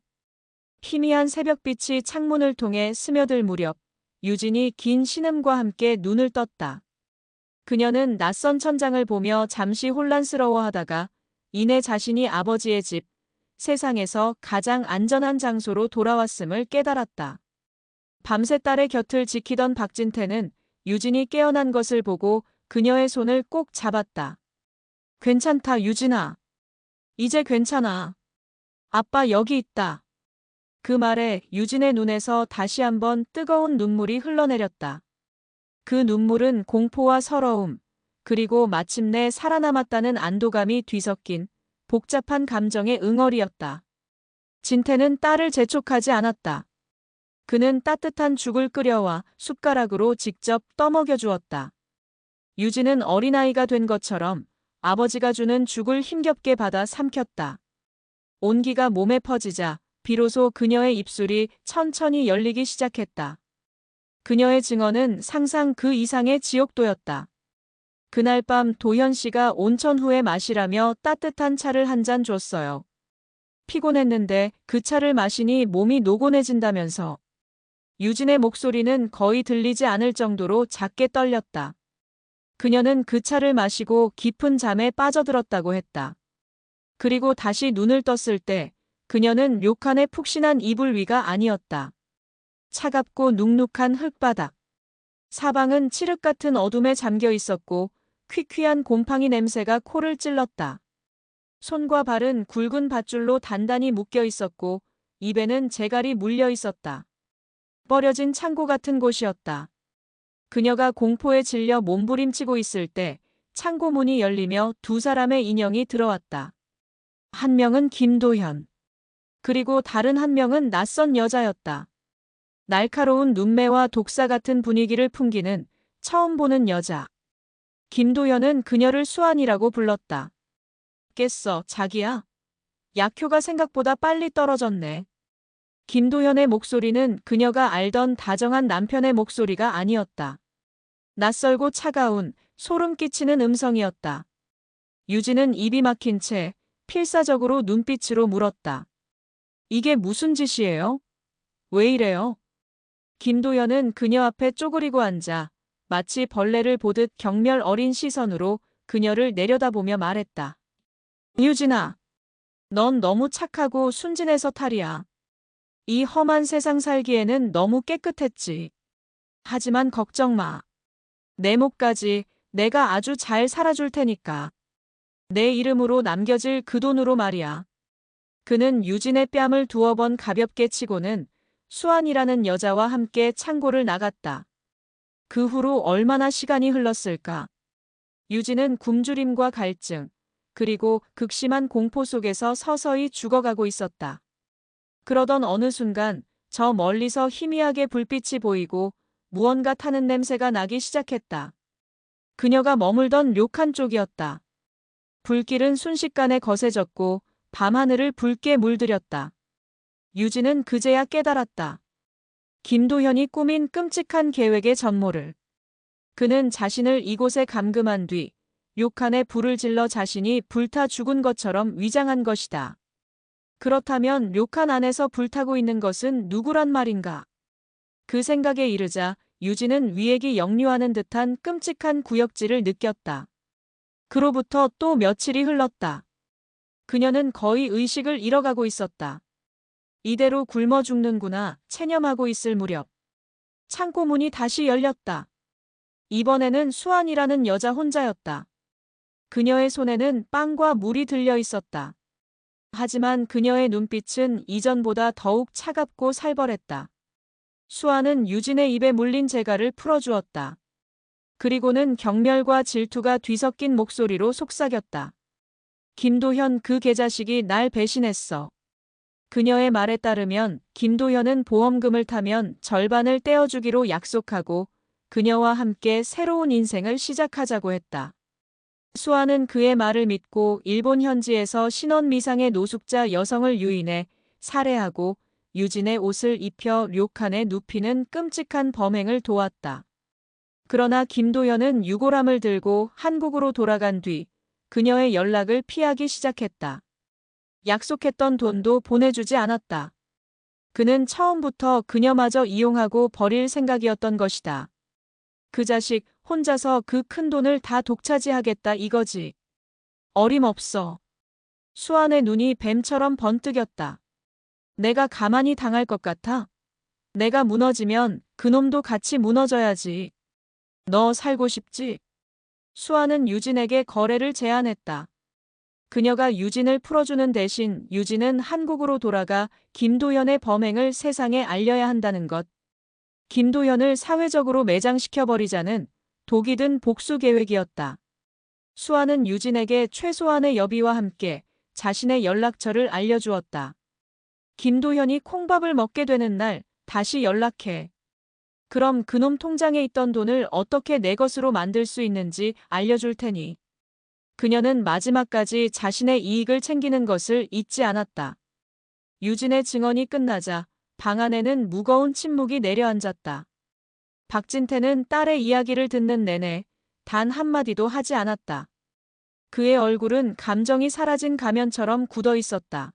희미한 새벽빛이 창문을 통해 스며들 무렵 유진이 긴 신음과 함께 눈을 떴다. 그녀는 낯선 천장을 보며 잠시 혼란스러워하다가 이내 자신이 아버지의 집, 세상에서 가장 안전한 장소로 돌아왔음을 깨달았다. 밤새 딸의 곁을 지키던 박진태는 유진이 깨어난 것을 보고 그녀의 손을 꼭 잡았다. 괜찮다, 유진아. 이제 괜찮아. 아빠 여기 있다. 그 말에 유진의 눈에서 다시 한번 뜨거운 눈물이 흘러내렸다. 그 눈물은 공포와 서러움, 그리고 마침내 살아남았다는 안도감이 뒤섞인 복잡한 감정의 응어리였다. 진태는 딸을 재촉하지 않았다. 그는 따뜻한 죽을 끓여와 숟가락으로 직접 떠먹여 주었다. 유진은 어린아이가 된 것처럼 아버지가 주는 죽을 힘겹게 받아 삼켰다. 온기가 몸에 퍼지자 비로소 그녀의 입술이 천천히 열리기 시작했다. 그녀의 증언은 상상 그 이상의 지옥도였다. 그날 밤 도현 씨가 온천 후에 마시라며 따뜻한 차를 한 잔 줬어요. 피곤했는데 그 차를 마시니 몸이 노곤해진다면서. 유진의 목소리는 거의 들리지 않을 정도로 작게 떨렸다. 그녀는 그 차를 마시고 깊은 잠에 빠져들었다고 했다. 그리고 다시 눈을 떴을 때 그녀는 료칸의 푹신한 이불 위가 아니었다. 차갑고 눅눅한 흙바닥. 사방은 칠흑 같은 어둠에 잠겨 있었고 퀴퀴한 곰팡이 냄새가 코를 찔렀다. 손과 발은 굵은 밧줄로 단단히 묶여 있었고 입에는 재갈이 물려 있었다. 버려진 창고 같은 곳이었다. 그녀가 공포에 질려 몸부림치고 있을 때 창고 문이 열리며 두 사람의 인형이 들어왔다. 한 명은 김도현. 그리고 다른 한 명은 낯선 여자였다. 날카로운 눈매와 독사 같은 분위기를 풍기는 처음 보는 여자. 김도현은 그녀를 수환이라고 불렀다. 깼어, 자기야. 약효가 생각보다 빨리 떨어졌네. 김도현의 목소리는 그녀가 알던 다정한 남편의 목소리가 아니었다. 낯설고 차가운 소름 끼치는 음성이었다. 유진은 입이 막힌 채 필사적으로 눈빛으로 물었다. 이게 무슨 짓이에요? 왜 이래요? 김도현은 그녀 앞에 쪼그리고 앉아 마치 벌레를 보듯 경멸 어린 시선으로 그녀를 내려다보며 말했다. 유진아, 넌 너무 착하고 순진해서 탈이야. 이 험한 세상 살기에는 너무 깨끗했지. 하지만 걱정 마. 내 몫까지 내가 아주 잘 살아줄 테니까. 내 이름으로 남겨질 그 돈으로 말이야. 그는 유진의 뺨을 두어 번 가볍게 치고는 수환이라는 여자와 함께 창고를 나갔다. 그 후로 얼마나 시간이 흘렀을까? 유진은 굶주림과 갈증, 그리고 극심한 공포 속에서 서서히 죽어가고 있었다. 그러던 어느 순간 저 멀리서 희미하게 불빛이 보이고 무언가 타는 냄새가 나기 시작했다. 그녀가 머물던 료칸 쪽이었다. 불길은 순식간에 거세졌고 밤하늘을 붉게 물들였다. 유진은 그제야 깨달았다. 김도현이 꾸민 끔찍한 계획의 전모를. 그는 자신을 이곳에 감금한 뒤 료칸에 불을 질러 자신이 불타 죽은 것처럼 위장한 것이다. 그렇다면 료칸 안에서 불타고 있는 것은 누구란 말인가? 그 생각에 이르자 유진은 위액이 역류하는 듯한 끔찍한 구역질을 느꼈다. 그로부터 또 며칠이 흘렀다. 그녀는 거의 의식을 잃어가고 있었다. 이대로 굶어 죽는구나 체념하고 있을 무렵 창고 문이 다시 열렸다. 이번에는 수환이라는 여자 혼자였다. 그녀의 손에는 빵과 물이 들려 있었다. 하지만 그녀의 눈빛은 이전보다 더욱 차갑고 살벌했다. 수환은 유진의 입에 물린 재갈을 풀어주었다. 그리고는 경멸과 질투가 뒤섞인 목소리로 속삭였다. 김도현 그 개자식이 날 배신했어. 그녀의 말에 따르면 김도현은 보험금을 타면 절반을 떼어주기로 약속하고 그녀와 함께 새로운 인생을 시작하자고 했다. 수아는 그의 말을 믿고 일본 현지에서 신원 미상의 노숙자 여성을 유인해 살해하고 유진의 옷을 입혀 료칸에 눕히는 끔찍한 범행을 도왔다. 그러나 김도현은 유골함을 들고 한국으로 돌아간 뒤 그녀의 연락을 피하기 시작했다. 약속했던 돈도 보내주지 않았다. 그는 처음부터 그녀마저 이용하고 버릴 생각이었던 것이다. 그 자식 혼자서 그 큰 돈을 다 독차지하겠다 이거지. 어림없어. 수환의 눈이 뱀처럼 번뜩였다. 내가 가만히 당할 것 같아? 내가 무너지면 그놈도 같이 무너져야지. 너 살고 싶지? 수환은 유진에게 거래를 제안했다. 그녀가 유진을 풀어주는 대신 유진은 한국으로 돌아가 김도현의 범행을 세상에 알려야 한다는 것. 김도현을 사회적으로 매장시켜버리자는 독이 든 복수 계획이었다. 수아는 유진에게 최소한의 여비와 함께 자신의 연락처를 알려주었다. 김도현이 콩밥을 먹게 되는 날 다시 연락해. 그럼 그놈 통장에 있던 돈을 어떻게 내 것으로 만들 수 있는지 알려줄 테니. 그녀는 마지막까지 자신의 이익을 챙기는 것을 잊지 않았다. 유진의 증언이 끝나자 방 안에는 무거운 침묵이 내려앉았다. 박진태는 딸의 이야기를 듣는 내내 단 한마디도 하지 않았다. 그의 얼굴은 감정이 사라진 가면처럼 굳어 있었다.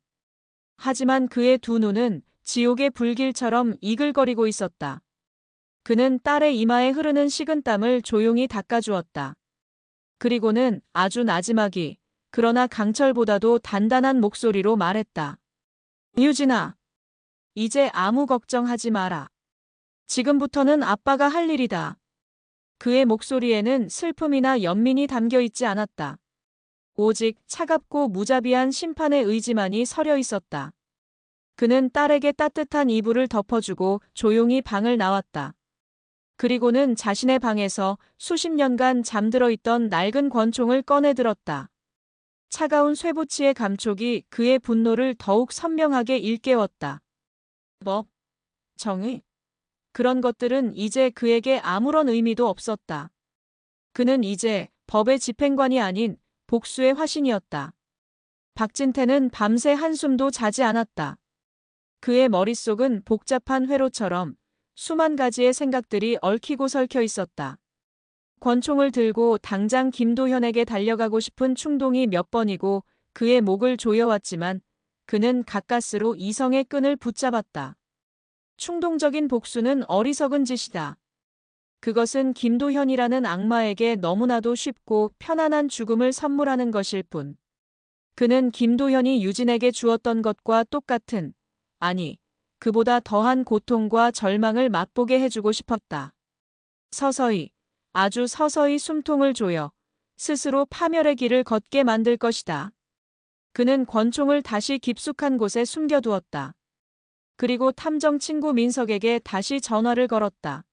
하지만 그의 두 눈은 지옥의 불길처럼 이글거리고 있었다. 그는 딸의 이마에 흐르는 식은땀을 조용히 닦아주었다. 그리고는 아주 나지막이 그러나 강철보다도 단단한 목소리로 말했다. 유진아, 이제 아무 걱정하지 마라. 지금부터는 아빠가 할 일이다. 그의 목소리에는 슬픔이나 연민이 담겨 있지 않았다. 오직 차갑고 무자비한 심판의 의지만이 서려 있었다. 그는 딸에게 따뜻한 이불을 덮어주고 조용히 방을 나왔다. 그리고는 자신의 방에서 수십 년간 잠들어 있던 낡은 권총을 꺼내 들었다. 차가운 쇠붙이의 감촉이 그의 분노를 더욱 선명하게 일깨웠다. 법, 정의, 그런 것들은 이제 그에게 아무런 의미도 없었다. 그는 이제 법의 집행관이 아닌 복수의 화신이었다. 박진태는 밤새 한숨도 자지 않았다. 그의 머릿속은 복잡한 회로처럼 수만 가지의 생각들이 얽히고 설켜 있었다. 권총을 들고 당장 김도현에게 달려가고 싶은 충동이 몇 번이고 그의 목을 조여왔지만 그는 가까스로 이성의 끈을 붙잡았다. 충동적인 복수는 어리석은 짓이다. 그것은 김도현이라는 악마에게 너무나도 쉽고 편안한 죽음을 선물하는 것일 뿐. 그는 김도현이 유진에게 주었던 것과 똑같은, 아니, 그보다 더한 고통과 절망을 맛보게 해주고 싶었다. 서서히, 아주 서서히 숨통을 조여 스스로 파멸의 길을 걷게 만들 것이다. 그는 권총을 다시 깊숙한 곳에 숨겨두었다. 그리고 탐정 친구 민석에게 다시 전화를 걸었다.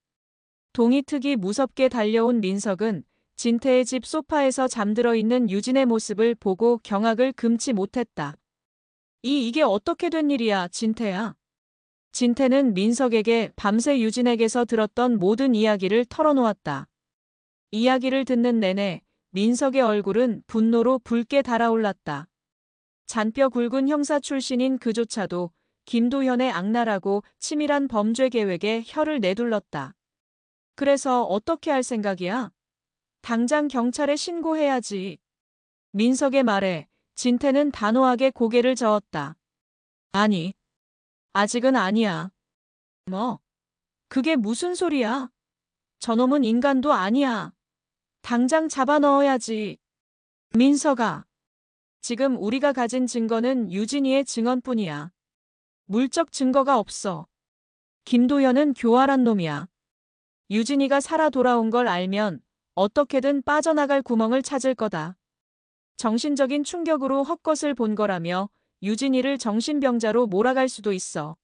동이특이 무섭게 달려온 민석은 진태의 집 소파에서 잠들어 있는 유진의 모습을 보고 경악을 금치 못했다. 이게 어떻게 된 일이야, 진태야? 진태는 민석에게 밤새 유진에게서 들었던 모든 이야기를 털어놓았다. 이야기를 듣는 내내 민석의 얼굴은 분노로 붉게 달아올랐다. 잔뼈 굵은 형사 출신인 그조차도 김도현의 악랄하고 치밀한 범죄 계획에 혀를 내둘렀다. 그래서 어떻게 할 생각이야? 당장 경찰에 신고해야지. 민석의 말에 진태는 단호하게 고개를 저었다. 아니, 아직은 아니야. 뭐? 그게 무슨 소리야? 저놈은 인간도 아니야. 당장 잡아 넣어야지. 민석아, 지금 우리가 가진 증거는 유진이의 증언뿐이야. 물적 증거가 없어. 김도현은 교활한 놈이야. 유진이가 살아 돌아온 걸 알면 어떻게든 빠져나갈 구멍을 찾을 거다. 정신적인 충격으로 헛것을 본 거라며 유진이를 정신병자로 몰아갈 수도 있어.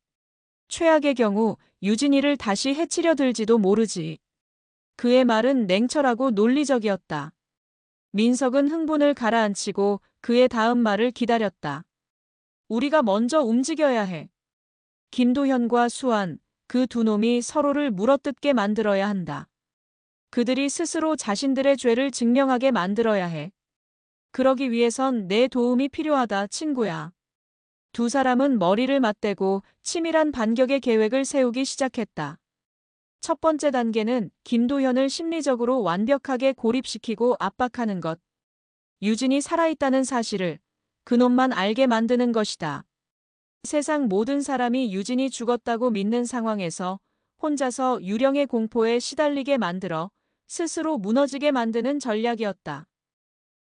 최악의 경우 유진이를 다시 해치려 들지도 모르지. 그의 말은 냉철하고 논리적이었다. 민석은 흥분을 가라앉히고 그의 다음 말을 기다렸다. 우리가 먼저 움직여야 해. 김도현과 수환, 그 두 놈이 서로를 물어뜯게 만들어야 한다. 그들이 스스로 자신들의 죄를 증명하게 만들어야 해. 그러기 위해선 내 도움이 필요하다, 친구야. 두 사람은 머리를 맞대고 치밀한 반격의 계획을 세우기 시작했다. 첫 번째 단계는 김도현을 심리적으로 완벽하게 고립시키고 압박하는 것. 유진이 살아있다는 사실을 그놈만 알게 만드는 것이다. 세상 모든 사람이 유진이 죽었다고 믿는 상황에서 혼자서 유령의 공포에 시달리게 만들어 스스로 무너지게 만드는 전략이었다.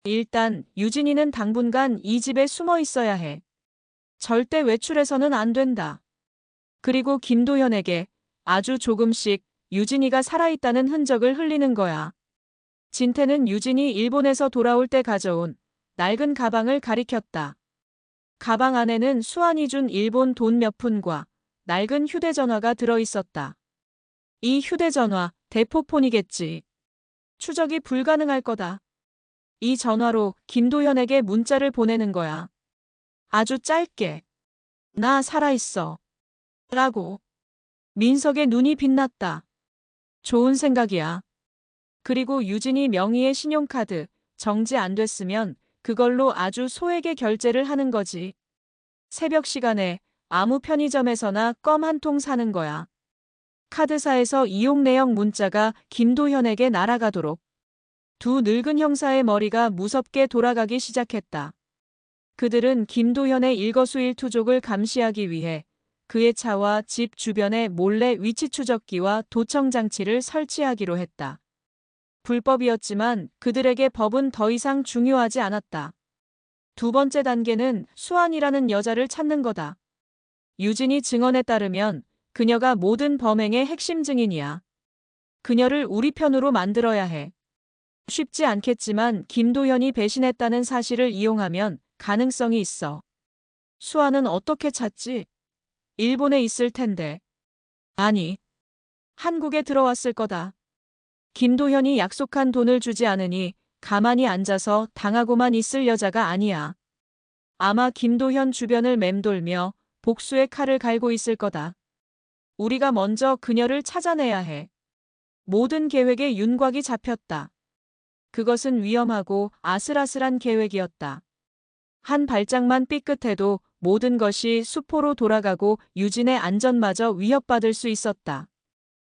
일단 유진이는 당분간 이 집에 숨어 있어야 해. 절대 외출해서는 안 된다. 그리고 김도현에게 아주 조금씩 유진이가 살아있다는 흔적을 흘리는 거야. 진태는 유진이 일본에서 돌아올 때 가져온 낡은 가방을 가리켰다. 가방 안에는 수환이 준 일본 돈 몇 푼과 낡은 휴대전화가 들어있었다. 이 휴대전화, 대포폰이겠지. 추적이 불가능할 거다. 이 전화로 김도현에게 문자를 보내는 거야. 아주 짧게. 나 살아있어. 라고. 민석의 눈이 빛났다. 좋은 생각이야. 그리고 유진이 명의의 신용카드 정지 안 됐으면 그걸로 아주 소액의 결제를 하는 거지. 새벽 시간에 아무 편의점에서나 껌 한 통 사는 거야. 카드사에서 이용 내역 문자가 김도현에게 날아가도록. 두 늙은 형사의 머리가 무섭게 돌아가기 시작했다. 그들은 김도현의 일거수일투족을 감시하기 위해 그의 차와 집 주변에 몰래 위치 추적기와 도청 장치를 설치하기로 했다. 불법이었지만 그들에게 법은 더 이상 중요하지 않았다. 두 번째 단계는 수환이라는 여자를 찾는 거다. 유진이 증언에 따르면 그녀가 모든 범행의 핵심 증인이야. 그녀를 우리 편으로 만들어야 해. 쉽지 않겠지만 김도현이 배신했다는 사실을 이용하면 가능성이 있어. 수아는 어떻게 찾지? 일본에 있을 텐데. 아니, 한국에 들어왔을 거다. 김도현이 약속한 돈을 주지 않으니 가만히 앉아서 당하고만 있을 여자가 아니야. 아마 김도현 주변을 맴돌며 복수의 칼을 갈고 있을 거다. 우리가 먼저 그녀를 찾아내야 해. 모든 계획에 윤곽이 잡혔다. 그것은 위험하고 아슬아슬한 계획이었다. 한 발짝만 삐끗해도 모든 것이 수포로 돌아가고 유진의 안전마저 위협받을 수 있었다.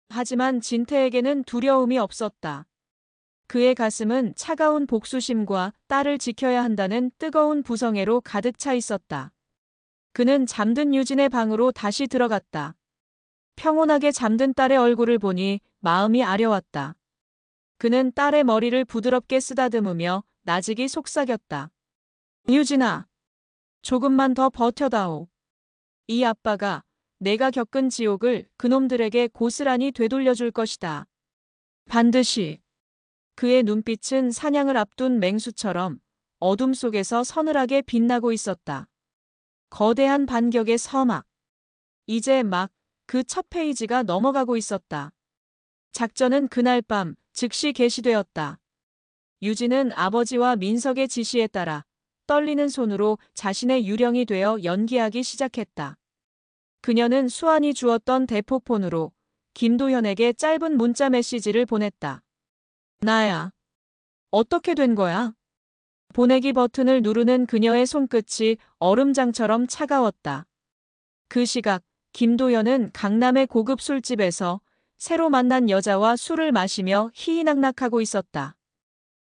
하지만 진태에게는 두려움이 없었다. 그의 가슴은 차가운 복수심과 딸을 지켜야 한다는 뜨거운 부성애로 가득 차 있었다. 그는 잠든 유진의 방으로 다시 들어갔다. 평온하게 잠든 딸의 얼굴을 보니 마음이 아려왔다. 그는 딸의 머리를 부드럽게 쓰다듬으며 나직이 속삭였다. 유진아, 조금만 더 버텨다오. 이 아빠가 내가 겪은 지옥을 그놈들에게 고스란히 되돌려줄 것이다. 반드시. 그의 눈빛은 사냥을 앞둔 맹수처럼 어둠 속에서 서늘하게 빛나고 있었다. 거대한 반격의 서막. 이제 막 그 첫 페이지가 넘어가고 있었다. 작전은 그날 밤 즉시 개시되었다. 유진은 아버지와 민석의 지시에 따라 떨리는 손으로 자신의 유령이 되어 연기하기 시작했다. 그녀는 수환이 주었던 대포폰으로 김도현에게 짧은 문자 메시지를 보냈다. 나야. 어떻게 된 거야? 보내기 버튼을 누르는 그녀의 손끝이 얼음장처럼 차가웠다. 그 시각 김도현은 강남의 고급 술집에서 새로 만난 여자와 술을 마시며 희희낙낙하고 있었다.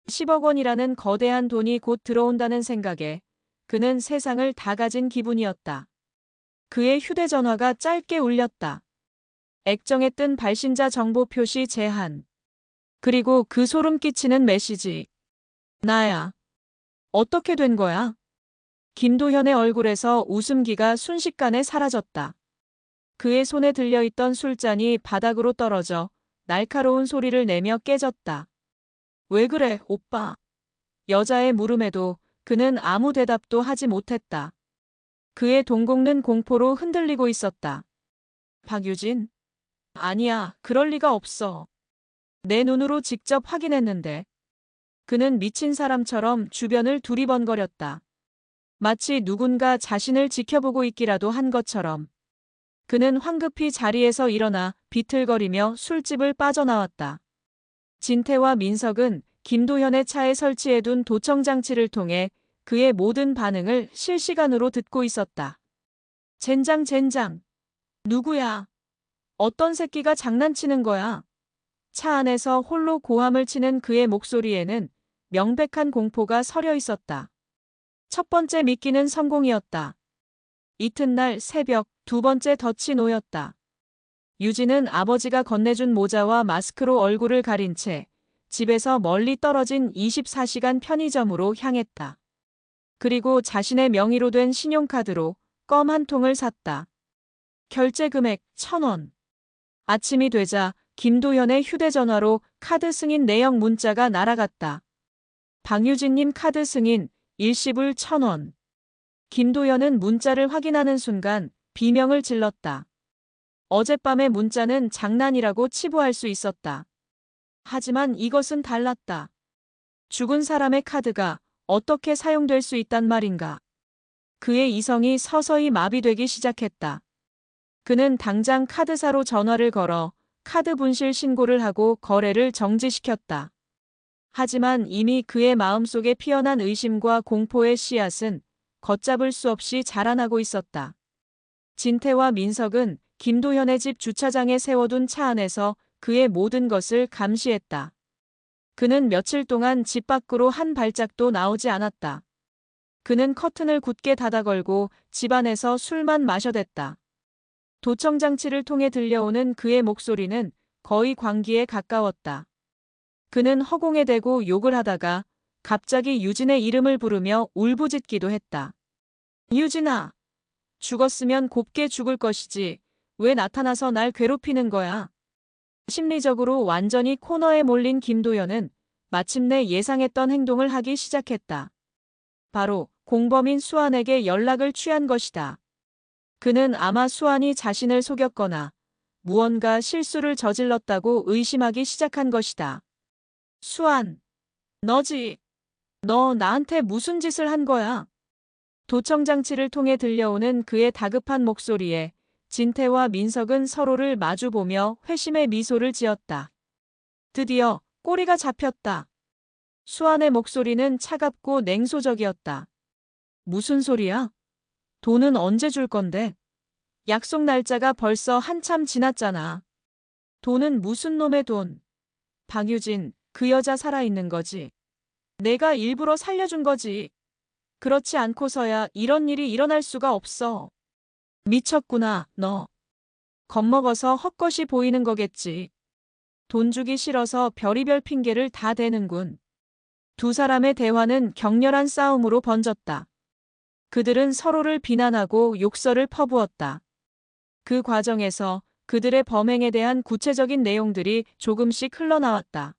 10억 원이라는 거대한 돈이 곧 들어온다는 생각에 그는 세상을 다 가진 기분이었다. 그의 휴대전화가 짧게 울렸다. 액정에 뜬 발신자 정보 표시 제한. 그리고 그 소름 끼치는 메시지. 나야. 어떻게 된 거야? 김도현의 얼굴에서 웃음기가 순식간에 사라졌다. 그의 손에 들려있던 술잔이 바닥으로 떨어져 날카로운 소리를 내며 깨졌다. 왜 그래, 오빠? 여자의 물음에도 그는 아무 대답도 하지 못했다. 그의 동공은 공포로 흔들리고 있었다. 박유진? 아니야, 그럴 리가 없어. 내 눈으로 직접 확인했는데. 그는 미친 사람처럼 주변을 두리번거렸다. 마치 누군가 자신을 지켜보고 있기라도 한 것처럼. 그는 황급히 자리에서 일어나 비틀거리며 술집을 빠져나왔다. 진태와 민석은 김도현의 차에 설치해둔 도청장치를 통해 그의 모든 반응을 실시간으로 듣고 있었다. 젠장. 누구야? 어떤 새끼가 장난치는 거야? 차 안에서 홀로 고함을 치는 그의 목소리에는 명백한 공포가 서려 있었다. 첫 번째 미끼는 성공이었다. 이튿날 새벽 두 번째 덫이 놓였다. 유진은 아버지가 건네준 모자와 마스크로 얼굴을 가린 채 집에서 멀리 떨어진 24시간 편의점으로 향했다. 그리고 자신의 명의로 된 신용카드로 껌 한 통을 샀다. 결제 금액 1,000원. 아침이 되자 김도현의 휴대전화로 카드 승인 내역 문자가 날아갔다. 박유진님 카드 승인 일시불 1,000원. 김도현은 문자를 확인하는 순간 비명을 질렀다. 어젯밤의 문자는 장난이라고 치부할 수 있었다. 하지만 이것은 달랐다. 죽은 사람의 카드가 어떻게 사용될 수 있단 말인가. 그의 이성이 서서히 마비되기 시작했다. 그는 당장 카드사로 전화를 걸어 카드 분실 신고를 하고 거래를 정지시켰다. 하지만 이미 그의 마음속에 피어난 의심과 공포의 씨앗은 걷잡을 수 없이 자라나고 있었다. 진태와 민석은 김도현의 집 주차장에 세워둔 차 안에서 그의 모든 것을 감시했다. 그는 며칠 동안 집 밖으로 한 발짝도 나오지 않았다. 그는 커튼을 굳게 닫아 걸고 집 안에서 술만 마셔댔다. 도청장치를 통해 들려오는 그의 목소리는 거의 광기에 가까웠다. 그는 허공에 대고 욕을 하다가 갑자기 유진의 이름을 부르며 울부짖기도 했다. 유진아! 죽었으면 곱게 죽을 것이지. 왜 나타나서 날 괴롭히는 거야? 심리적으로 완전히 코너에 몰린 김도연은 마침내 예상했던 행동을 하기 시작했다. 바로 공범인 수환에게 연락을 취한 것이다. 그는 아마 수환이 자신을 속였거나 무언가 실수를 저질렀다고 의심하기 시작한 것이다. 수환, 너지? 너 나한테 무슨 짓을 한 거야? 도청장치를 통해 들려오는 그의 다급한 목소리에 진태와 민석은 서로를 마주보며 회심의 미소를 지었다. 드디어 꼬리가 잡혔다. 수환의 목소리는 차갑고 냉소적이었다. 무슨 소리야? 돈은 언제 줄 건데? 약속 날짜가 벌써 한참 지났잖아. 돈은 무슨 놈의 돈? 박유진, 그 여자 살아있는 거지. 내가 일부러 살려준 거지. 그렇지 않고서야 이런 일이 일어날 수가 없어. 미쳤구나, 너. 겁먹어서 헛것이 보이는 거겠지. 돈 주기 싫어서 별의별 핑계를 다 대는군. 두 사람의 대화는 격렬한 싸움으로 번졌다. 그들은 서로를 비난하고 욕설을 퍼부었다. 그 과정에서 그들의 범행에 대한 구체적인 내용들이 조금씩 흘러나왔다.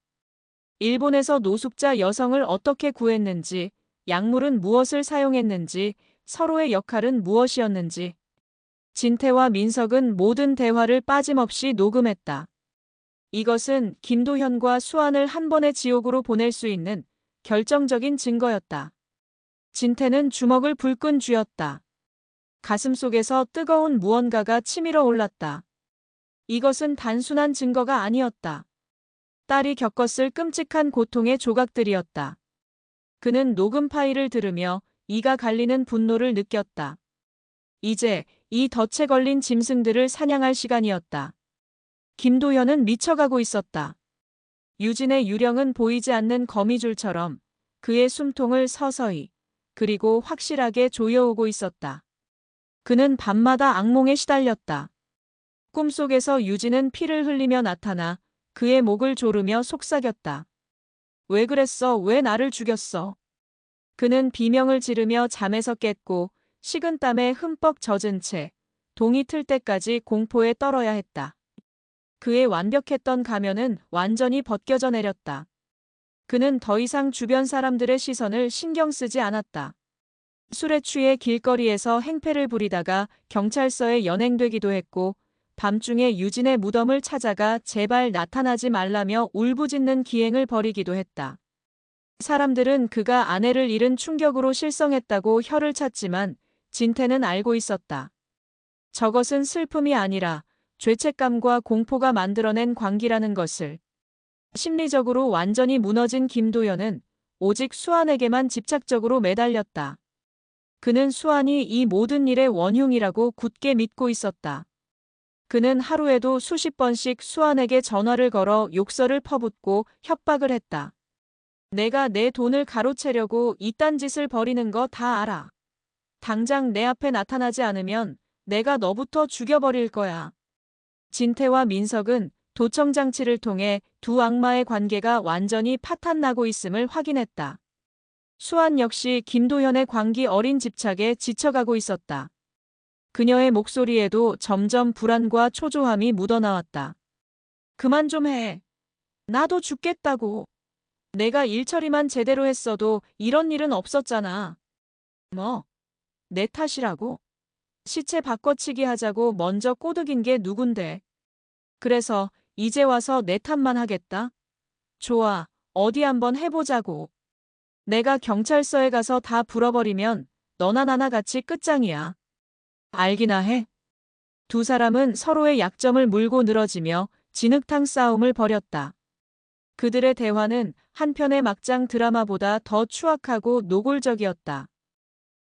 일본에서 노숙자 여성을 어떻게 구했는지, 약물은 무엇을 사용했는지, 서로의 역할은 무엇이었는지. 진태와 민석은 모든 대화를 빠짐없이 녹음했다. 이것은 김도현과 수환을 한 번의 지옥으로 보낼 수 있는 결정적인 증거였다. 진태는 주먹을 불끈 쥐었다. 가슴속에서 뜨거운 무언가가 치밀어 올랐다. 이것은 단순한 증거가 아니었다. 딸이 겪었을 끔찍한 고통의 조각들이었다. 그는 녹음 파일을 들으며 이가 갈리는 분노를 느꼈다. 이제 이 덫에 걸린 짐승들을 사냥할 시간이었다. 김도현은 미쳐가고 있었다. 유진의 유령은 보이지 않는 거미줄처럼 그의 숨통을 서서히 그리고 확실하게 조여오고 있었다. 그는 밤마다 악몽에 시달렸다. 꿈속에서 유진은 피를 흘리며 나타나 그의 목을 조르며 속삭였다. 왜 그랬어? 왜 나를 죽였어? 그는 비명을 지르며 잠에서 깼고 식은땀에 흠뻑 젖은 채 동이 틀 때까지 공포에 떨어야 했다. 그의 완벽했던 가면은 완전히 벗겨져 내렸다. 그는 더 이상 주변 사람들의 시선을 신경 쓰지 않았다. 술에 취해 길거리에서 행패를 부리다가 경찰서에 연행되기도 했고 밤중에 유진의 무덤을 찾아가 제발 나타나지 말라며 울부짖는 기행을 벌이기도 했다. 사람들은 그가 아내를 잃은 충격으로 실성했다고 혀를 찼지만 진태는 알고 있었다. 저것은 슬픔이 아니라 죄책감과 공포가 만들어낸 광기라는 것을. 심리적으로 완전히 무너진 김도연은 오직 수환에게만 집착적으로 매달렸다. 그는 수환이 이 모든 일의 원흉이라고 굳게 믿고 있었다. 그는 하루에도 수십 번씩 수환에게 전화를 걸어 욕설을 퍼붓고 협박을 했다. 내가 내 돈을 가로채려고 이딴 짓을 벌이는 거 다 알아. 당장 내 앞에 나타나지 않으면 내가 너부터 죽여버릴 거야. 진태와 민석은 도청장치를 통해 두 악마의 관계가 완전히 파탄나고 있음을 확인했다. 수환 역시 김도현의 광기 어린 집착에 지쳐가고 있었다. 그녀의 목소리에도 점점 불안과 초조함이 묻어나왔다. 그만 좀 해. 나도 죽겠다고. 내가 일 처리만 제대로 했어도 이런 일은 없었잖아. 뭐? 내 탓이라고? 시체 바꿔치기 하자고 먼저 꼬드긴 게 누군데. 그래서 이제 와서 내 탓만 하겠다? 좋아, 어디 한번 해보자고. 내가 경찰서에 가서 다 불어버리면 너나 나나 같이 끝장이야. 알기나 해. 두 사람은 서로의 약점을 물고 늘어지며 진흙탕 싸움을 벌였다. 그들의 대화는 한편의 막장 드라마보다 더 추악하고 노골적이었다.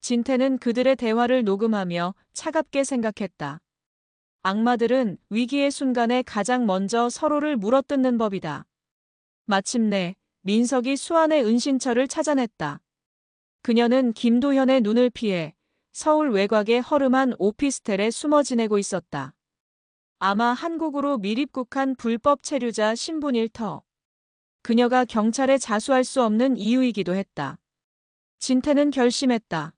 진태는 그들의 대화를 녹음하며 차갑게 생각했다. 악마들은 위기의 순간에 가장 먼저 서로를 물어뜯는 법이다. 마침내 민석이 수환의 은신처를 찾아냈다. 그녀는 김도현의 눈을 피해 서울 외곽의 허름한 오피스텔에 숨어 지내고 있었다. 아마 한국으로 밀입국한 불법 체류자 신분일 터. 그녀가 경찰에 자수할 수 없는 이유이기도 했다. 진태는 결심했다.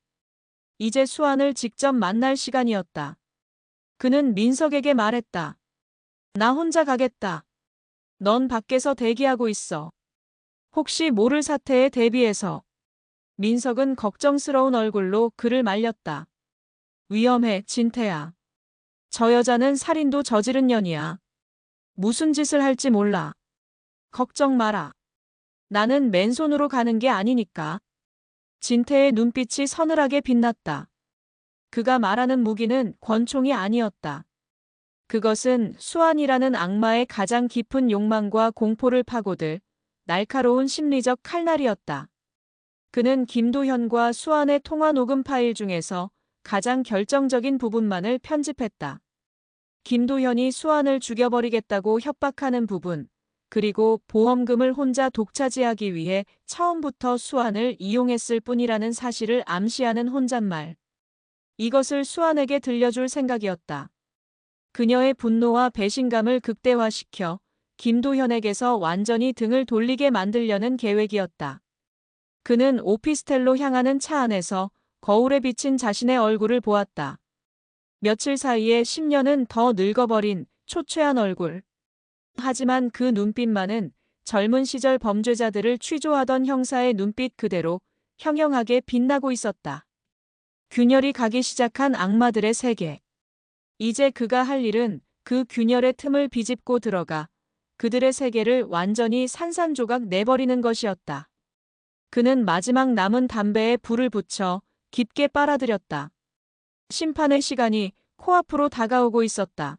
이제 수환을 직접 만날 시간이었다. 그는 민석에게 말했다. 나 혼자 가겠다. 넌 밖에서 대기하고 있어. 혹시 모를 사태에 대비해서. 민석은 걱정스러운 얼굴로 그를 말렸다. 위험해, 진태야. 저 여자는 살인도 저지른 년이야. 무슨 짓을 할지 몰라. 걱정 마라. 나는 맨손으로 가는 게 아니니까. 진태의 눈빛이 서늘하게 빛났다. 그가 말하는 무기는 권총이 아니었다. 그것은 수환이라는 악마의 가장 깊은 욕망과 공포를 파고들 날카로운 심리적 칼날이었다. 그는 김도현과 수환의 통화 녹음 파일 중에서 가장 결정적인 부분만을 편집했다. 김도현이 수환을 죽여버리겠다고 협박하는 부분, 그리고 보험금을 혼자 독차지하기 위해 처음부터 수환을 이용했을 뿐이라는 사실을 암시하는 혼잣말. 이것을 수환에게 들려줄 생각이었다. 그녀의 분노와 배신감을 극대화시켜 김도현에게서 완전히 등을 돌리게 만들려는 계획이었다. 그는 오피스텔로 향하는 차 안에서 거울에 비친 자신의 얼굴을 보았다. 며칠 사이에 10년은 더 늙어버린 초췌한 얼굴. 하지만 그 눈빛만은 젊은 시절 범죄자들을 취조하던 형사의 눈빛 그대로 형형하게 빛나고 있었다. 균열이 가기 시작한 악마들의 세계. 이제 그가 할 일은 그 균열의 틈을 비집고 들어가 그들의 세계를 완전히 산산조각 내버리는 것이었다. 그는 마지막 남은 담배에 불을 붙여 깊게 빨아들였다. 심판의 시간이 코앞으로 다가오고 있었다.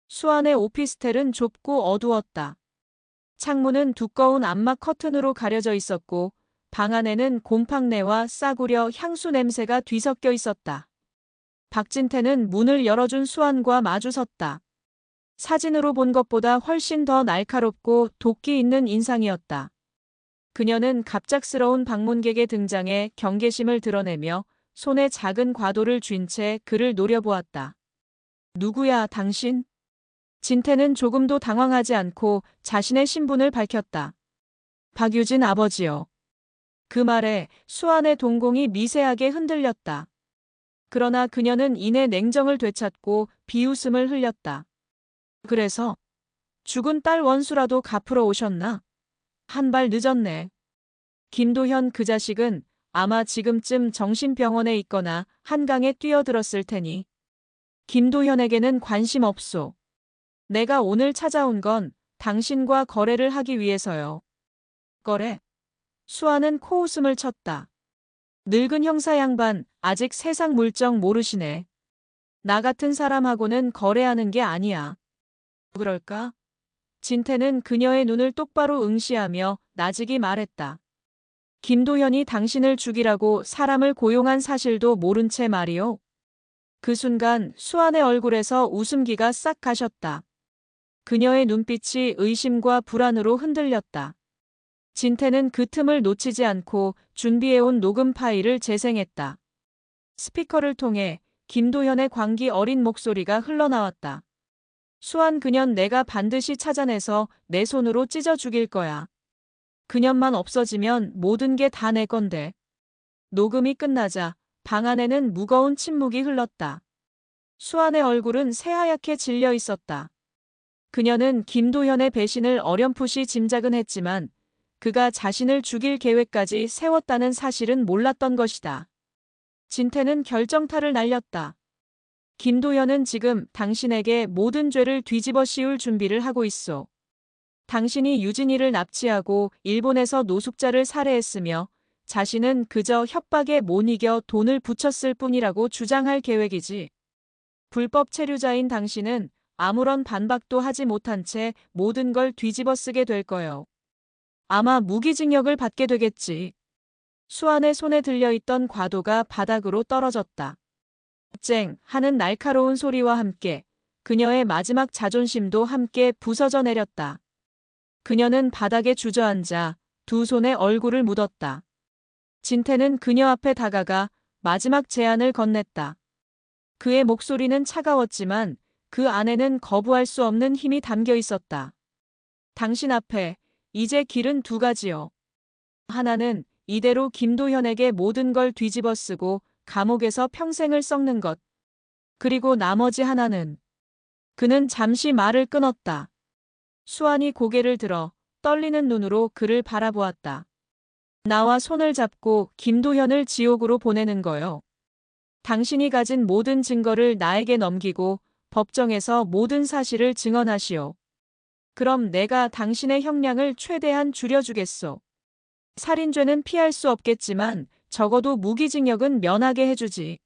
수환의 오피스텔은 좁고 어두웠다. 창문은 두꺼운 암막 커튼으로 가려져 있었고 방 안에는 곰팡내와 싸구려 향수 냄새가 뒤섞여 있었다. 박진태는 문을 열어준 수환과 마주섰다. 사진으로 본 것보다 훨씬 더 날카롭고 도끼 있는 인상이었다. 그녀는 갑작스러운 방문객의 등장에 경계심을 드러내며 손에 작은 과도를 쥔 채 그를 노려보았다. 누구야, 당신? 진태는 조금도 당황하지 않고 자신의 신분을 밝혔다. 박유진 아버지요. 그 말에 수환의 동공이 미세하게 흔들렸다. 그러나 그녀는 이내 냉정을 되찾고 비웃음을 흘렸다. 그래서 죽은 딸 원수라도 갚으러 오셨나? 한 발 늦었네. 김도현 그 자식은 아마 지금쯤 정신병원에 있거나 한강에 뛰어들었을 테니. 김도현에게는 관심 없소. 내가 오늘 찾아온 건 당신과 거래를 하기 위해서요. 거래? 수아는 코웃음을 쳤다. 늙은 형사 양반 아직 세상 물정 모르시네. 나 같은 사람하고는 거래하는 게 아니야. 그럴까? 진태는 그녀의 눈을 똑바로 응시하며 나직이 말했다. 김도현이 당신을 죽이라고 사람을 고용한 사실도 모른 채 말이오. 그 순간 수환의 얼굴에서 웃음기가 싹 가셨다. 그녀의 눈빛이 의심과 불안으로 흔들렸다. 진태는 그 틈을 놓치지 않고 준비해온 녹음 파일을 재생했다. 스피커를 통해 김도현의 광기 어린 목소리가 흘러나왔다. 수환 그년 내가 반드시 찾아내서 내 손으로 찢어 죽일 거야. 그년만 없어지면 모든 게 다 내 건데. 녹음이 끝나자 방 안에는 무거운 침묵이 흘렀다. 수환의 얼굴은 새하얗게 질려 있었다. 그녀는 김도현의 배신을 어렴풋이 짐작은 했지만 그가 자신을 죽일 계획까지 세웠다는 사실은 몰랐던 것이다. 진태는 결정타를 날렸다. 김도현은 지금 당신에게 모든 죄를 뒤집어 씌울 준비를 하고 있소. 당신이 유진이를 납치하고 일본에서 노숙자를 살해했으며 자신은 그저 협박에 못 이겨 돈을 붙였을 뿐이라고 주장할 계획이지. 불법 체류자인 당신은 아무런 반박도 하지 못한 채 모든 걸 뒤집어 쓰게 될 거요. 아마 무기징역을 받게 되겠지. 수환의 손에 들려있던 과도가 바닥으로 떨어졌다. 쨍 하는 날카로운 소리와 함께 그녀의 마지막 자존심도 함께 부서져 내렸다. 그녀는 바닥에 주저앉아 두 손에 얼굴을 묻었다. 진태는 그녀 앞에 다가가 마지막 제안을 건넸다. 그의 목소리는 차가웠지만 그 안에는 거부할 수 없는 힘이 담겨 있었다. 당신 앞에 이제 길은 두 가지요. 하나는 이대로 김도현에게 모든 걸 뒤집어 쓰고 감옥에서 평생을 썩는 것. 그리고 나머지 하나는. 그는 잠시 말을 끊었다. 수환이 고개를 들어 떨리는 눈으로 그를 바라보았다. 나와 손을 잡고 김도현을 지옥으로 보내는 거요. 당신이 가진 모든 증거를 나에게 넘기고 법정에서 모든 사실을 증언하시오. 그럼 내가 당신의 형량을 최대한 줄여주겠소. 살인죄는 피할 수 없겠지만 적어도 무기징역은 면하게 해주지.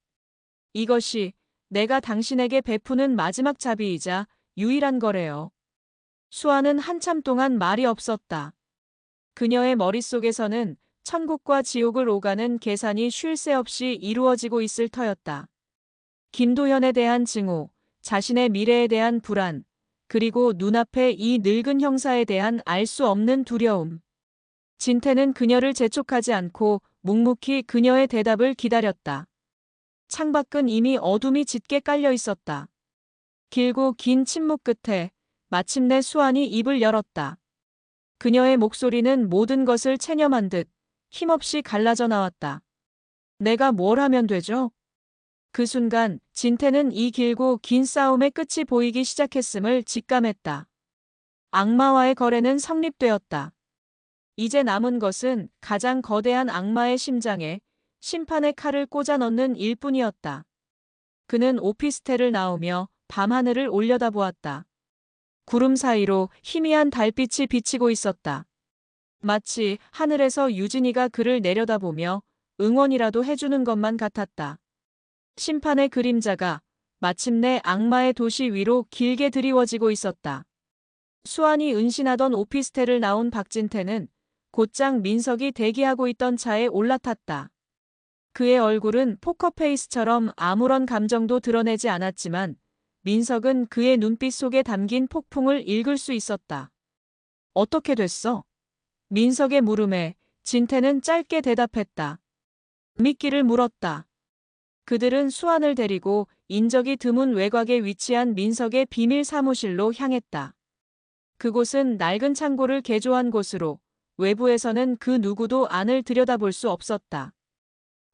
이것이 내가 당신에게 베푸는 마지막 자비이자 유일한 거래요. 수아는 한참 동안 말이 없었다. 그녀의 머릿속에서는 천국과 지옥을 오가는 계산이 쉴 새 없이 이루어지고 있을 터였다. 김도현에 대한 증오, 자신의 미래에 대한 불안, 그리고 눈앞에 이 늙은 형사에 대한 알 수 없는 두려움. 진태는 그녀를 재촉하지 않고 묵묵히 그녀의 대답을 기다렸다. 창밖은 이미 어둠이 짙게 깔려 있었다. 길고 긴 침묵 끝에 마침내 수환이 입을 열었다. 그녀의 목소리는 모든 것을 체념한 듯 힘없이 갈라져 나왔다. 내가 뭘 하면 되죠? 그 순간 진태는 이 길고 긴 싸움의 끝이 보이기 시작했음을 직감했다. 악마와의 거래는 성립되었다. 이제 남은 것은 가장 거대한 악마의 심장에 심판의 칼을 꽂아 넣는 일뿐이었다. 그는 오피스텔을 나오며 밤하늘을 올려다보았다. 구름 사이로 희미한 달빛이 비치고 있었다. 마치 하늘에서 유진이가 그를 내려다보며 응원이라도 해주는 것만 같았다. 심판의 그림자가 마침내 악마의 도시 위로 길게 드리워지고 있었다. 수환이 은신하던 오피스텔을 나온 박진태는 곧장 민석이 대기하고 있던 차에 올라탔다. 그의 얼굴은 포커페이스처럼 아무런 감정도 드러내지 않았지만 민석은 그의 눈빛 속에 담긴 폭풍을 읽을 수 있었다. 어떻게 됐어? 민석의 물음에 진태는 짧게 대답했다. 미끼를 물었다. 그들은 수환을 데리고 인적이 드문 외곽에 위치한 민석의 비밀 사무실로 향했다. 그곳은 낡은 창고를 개조한 곳으로 외부에서는 그 누구도 안을 들여다볼 수 없었다.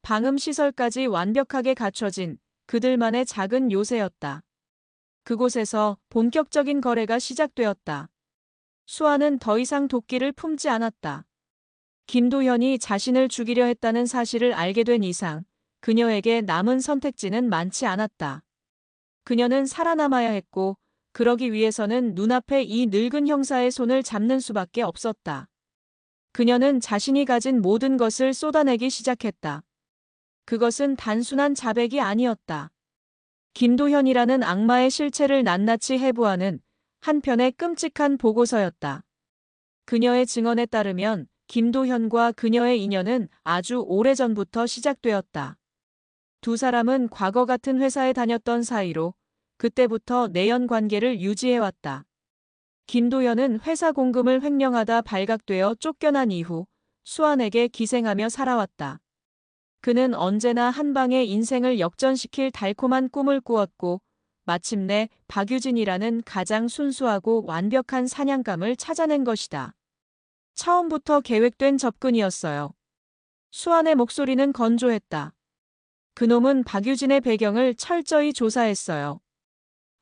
방음 시설까지 완벽하게 갖춰진 그들만의 작은 요새였다. 그곳에서 본격적인 거래가 시작되었다. 수아는 더 이상 도끼를 품지 않았다. 김도현이 자신을 죽이려 했다는 사실을 알게 된 이상 그녀에게 남은 선택지는 많지 않았다. 그녀는 살아남아야 했고 그러기 위해서는 눈앞에 이 늙은 형사의 손을 잡는 수밖에 없었다. 그녀는 자신이 가진 모든 것을 쏟아내기 시작했다. 그것은 단순한 자백이 아니었다. 김도현이라는 악마의 실체를 낱낱이 해부하는 한편의 끔찍한 보고서였다. 그녀의 증언에 따르면 김도현과 그녀의 인연은 아주 오래전부터 시작되었다. 두 사람은 과거 같은 회사에 다녔던 사이로 그때부터 내연 관계를 유지해왔다. 김도현은 회사 공금을 횡령하다 발각되어 쫓겨난 이후 수환에게 기생하며 살아왔다. 그는 언제나 한 방에 인생을 역전시킬 달콤한 꿈을 꾸었고 마침내 박유진이라는 가장 순수하고 완벽한 사냥감을 찾아낸 것이다. 처음부터 계획된 접근이었어요. 수환의 목소리는 건조했다. 그놈은 박유진의 배경을 철저히 조사했어요.